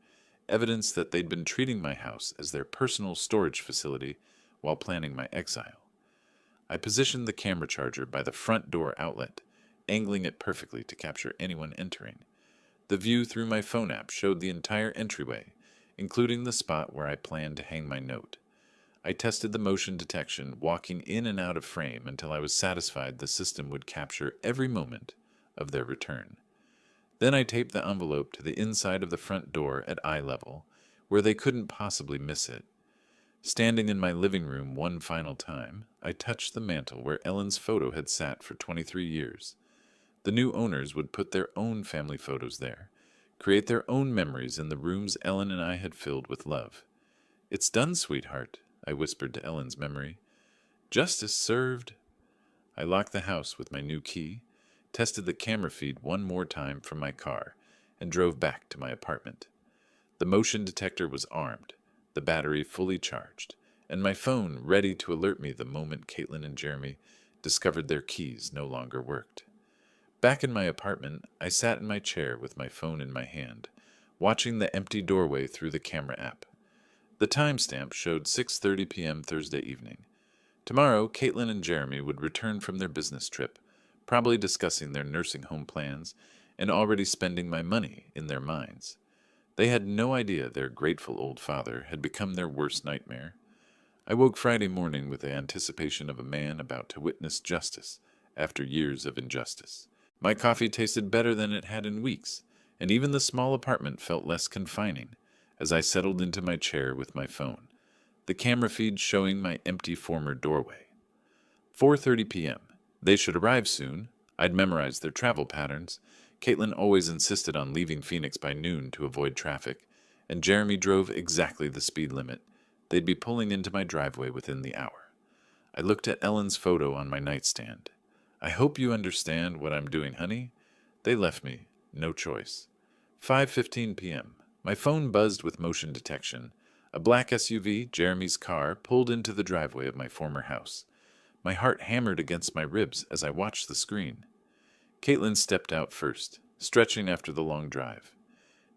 evidence that they'd been treating my house as their personal storage facility while planning my exile. I positioned the camera charger by the front door outlet, angling it perfectly to capture anyone entering. The view through my phone app showed the entire entryway, including the spot where I planned to hang my note. I tested the motion detection, walking in and out of frame until I was satisfied the system would capture every moment of their return. Then I taped the envelope to the inside of the front door at eye level, where they couldn't possibly miss it. Standing in my living room one final time, I touched the mantel where Ellen's photo had sat for 23 years. The new owners would put their own family photos there, create their own memories in the rooms Ellen and I had filled with love. "It's done, sweetheart," I whispered to Ellen's memory. "Justice served." I locked the house with my new key, tested the camera feed one more time from my car, and drove back to my apartment. The motion detector was armed, the battery fully charged, and my phone ready to alert me the moment Caitlin and Jeremy discovered their keys no longer worked. Back in my apartment, I sat in my chair with my phone in my hand, watching the empty doorway through the camera app. The timestamp showed 6:30 p.m. Thursday evening. Tomorrow, Caitlin and Jeremy would return from their business trip, probably discussing their nursing home plans and already spending my money in their minds. They had no idea their grateful old father had become their worst nightmare. I woke Friday morning with the anticipation of a man about to witness justice after years of injustice. My coffee tasted better than it had in weeks, and even the small apartment felt less confining as I settled into my chair with my phone, the camera feed showing my empty former doorway. 4:30 p.m. They should arrive soon. I'd memorized their travel patterns. Caitlin always insisted on leaving Phoenix by noon to avoid traffic, and Jeremy drove exactly the speed limit. They'd be pulling into my driveway within the hour. I looked at Ellen's photo on my nightstand. "I hope you understand what I'm doing, honey." They left me no choice. 5:15 p.m. My phone buzzed with motion detection. A black SUV, Jeremy's car, pulled into the driveway of my former house. My heart hammered against my ribs as I watched the screen. Caitlin stepped out first, stretching after the long drive.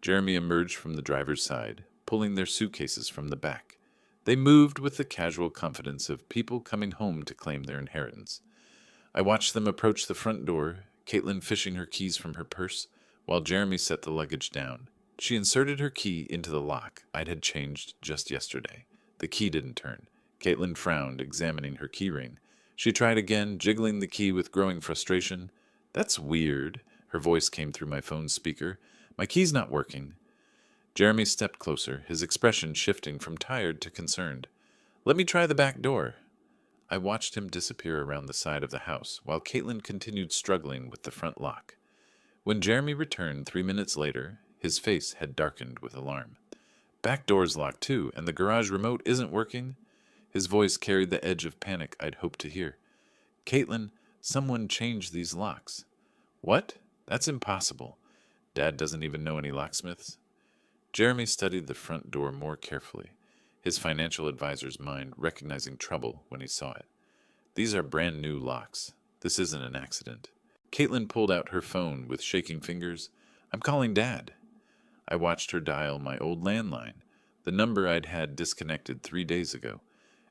Jeremy emerged from the driver's side, pulling their suitcases from the back. They moved with the casual confidence of people coming home to claim their inheritance. I watched them approach the front door, Caitlin fishing her keys from her purse, while Jeremy set the luggage down. She inserted her key into the lock I'd had changed just yesterday. The key didn't turn. Caitlin frowned, examining her key ring. She tried again, jiggling the key with growing frustration. "That's weird," her voice came through my phone's speaker. "My key's not working." Jeremy stepped closer, his expression shifting from tired to concerned. "Let me try the back door." I watched him disappear around the side of the house, while Caitlin continued struggling with the front lock. When Jeremy returned 3 minutes later, his face had darkened with alarm. "Back door's locked too, and the garage remote isn't working?" His voice carried the edge of panic I'd hoped to hear. "Caitlin, someone changed these locks." "What? That's impossible. Dad doesn't even know any locksmiths." Jeremy studied the front door more carefully, his financial advisor's mind recognizing trouble when he saw it. "These are brand new locks. This isn't an accident." Caitlin pulled out her phone with shaking fingers. "I'm calling Dad." I watched her dial my old landline, the number I'd had disconnected 3 days ago.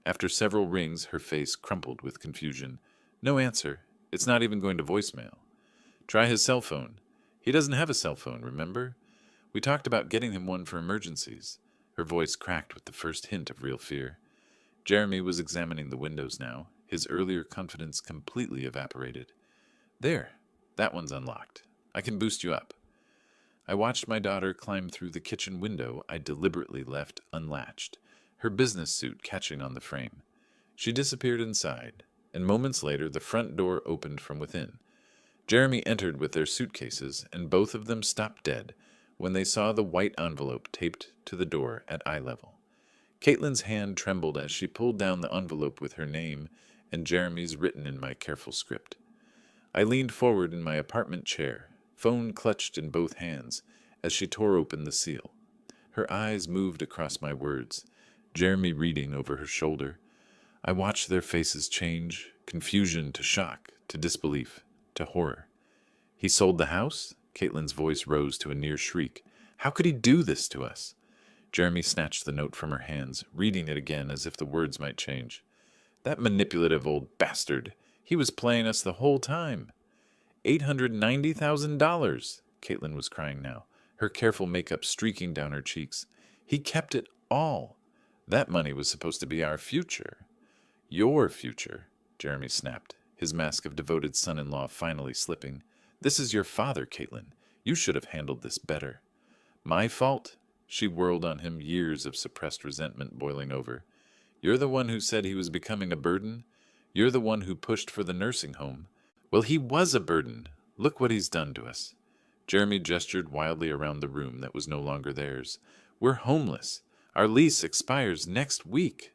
After several rings, her face crumpled with confusion. No answer. It's not even going to voicemail. Try his cell phone. He doesn't have a cell phone, remember? We talked about getting him one for emergencies. Her voice cracked with the first hint of real fear. Jeremy was examining the windows now, his earlier confidence completely evaporated. There, that one's unlocked. I can boost you up. I watched my daughter climb through the kitchen window I deliberately left unlatched, her business suit catching on the frame. She disappeared inside, and moments later the front door opened from within. Jeremy entered with their suitcases, and both of them stopped dead when they saw the white envelope taped to the door at eye level. Caitlin's hand trembled as she pulled down the envelope with her name and Jeremy's written in my careful script. I leaned forward in my apartment chair, phone clutched in both hands, as she tore open the seal. Her eyes moved across my words, Jeremy reading over her shoulder. I watched their faces change, confusion to shock, to disbelief, to horror. He sold the house? Caitlin's voice rose to a near shriek. How could he do this to us? Jeremy snatched the note from her hands, reading it again as if the words might change. That manipulative old bastard. He was playing us the whole time. $890,000. Caitlin was crying now, her careful makeup streaking down her cheeks. He kept it all. That money was supposed to be our future. Your future, Jeremy snapped, his mask of devoted son-in-law finally slipping. This is your father, Caitlin. You should have handled this better. My fault? She whirled on him, years of suppressed resentment boiling over. You're the one who said he was becoming a burden? You're the one who pushed for the nursing home. Well, he was a burden. Look what he's done to us. Jeremy gestured wildly around the room that was no longer theirs. We're homeless. Our lease expires next week.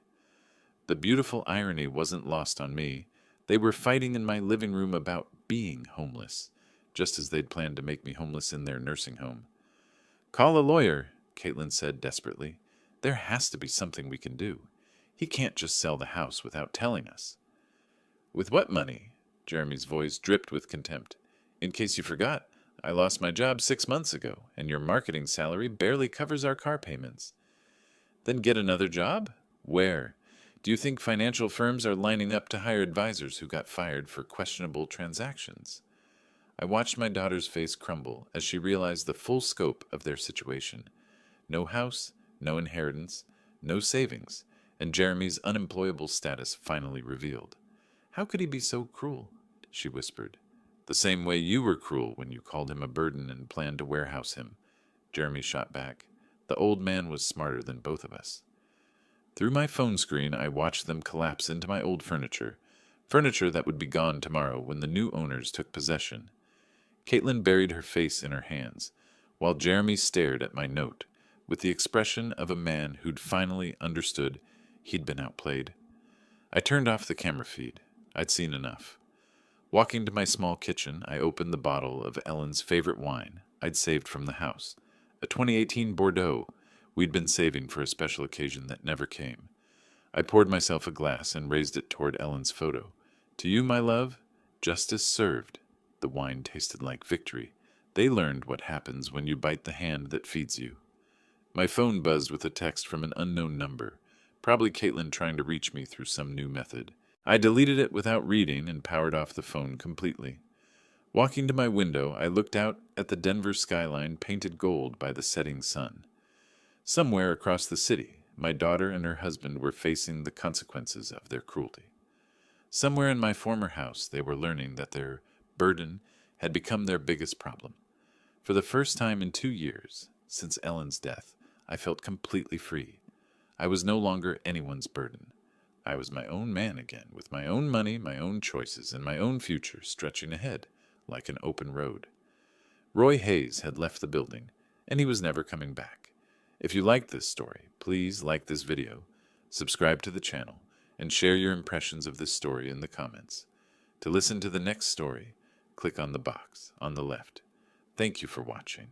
The beautiful irony wasn't lost on me. They were fighting in my living room about being homeless, just as they'd planned to make me homeless in their nursing home. Call a lawyer, Caitlin said desperately. There has to be something we can do. He can't just sell the house without telling us. With what money? Jeremy's voice dripped with contempt. In case you forgot, I lost my job 6 months ago, and your marketing salary barely covers our car payments. Then get another job? Where? Do you think financial firms are lining up to hire advisors who got fired for questionable transactions? I watched my daughter's face crumble as she realized the full scope of their situation. No house, no inheritance, no savings, and Jeremy's unemployable status finally revealed. How could he be so cruel? She whispered. The same way you were cruel when you called him a burden and planned to warehouse him. Jeremy shot back. The old man was smarter than both of us. Through my phone screen, I watched them collapse into my old furniture that would be gone tomorrow when the new owners took possession. Caitlin buried her face in her hands, while Jeremy stared at my note, with the expression of a man who'd finally understood he'd been outplayed. I turned off the camera feed. I'd seen enough. Walking to my small kitchen, I opened the bottle of Ellen's favorite wine I'd saved from the house, a 2018 Bordeaux we'd been saving for a special occasion that never came. I poured myself a glass and raised it toward Ellen's photo. To you, my love, justice served. The wine tasted like victory. They learned what happens when you bite the hand that feeds you. My phone buzzed with a text from an unknown number, probably Caitlin trying to reach me through some new method. I deleted it without reading and powered off the phone completely. Walking to my window, I looked out at the Denver skyline painted gold by the setting sun. Somewhere across the city, my daughter and her husband were facing the consequences of their cruelty. Somewhere in my former house, they were learning that their burden had become their biggest problem. For the first time in 2 years, since Ellen's death, I felt completely free. I was no longer anyone's burden. I was my own man again, with my own money, my own choices, and my own future stretching ahead like an open road. Roy Hayes had left the building, and he was never coming back. If you liked this story, please like this video, subscribe to the channel, and share your impressions of this story in the comments. To listen to the next story, click on the box on the left. Thank you for watching.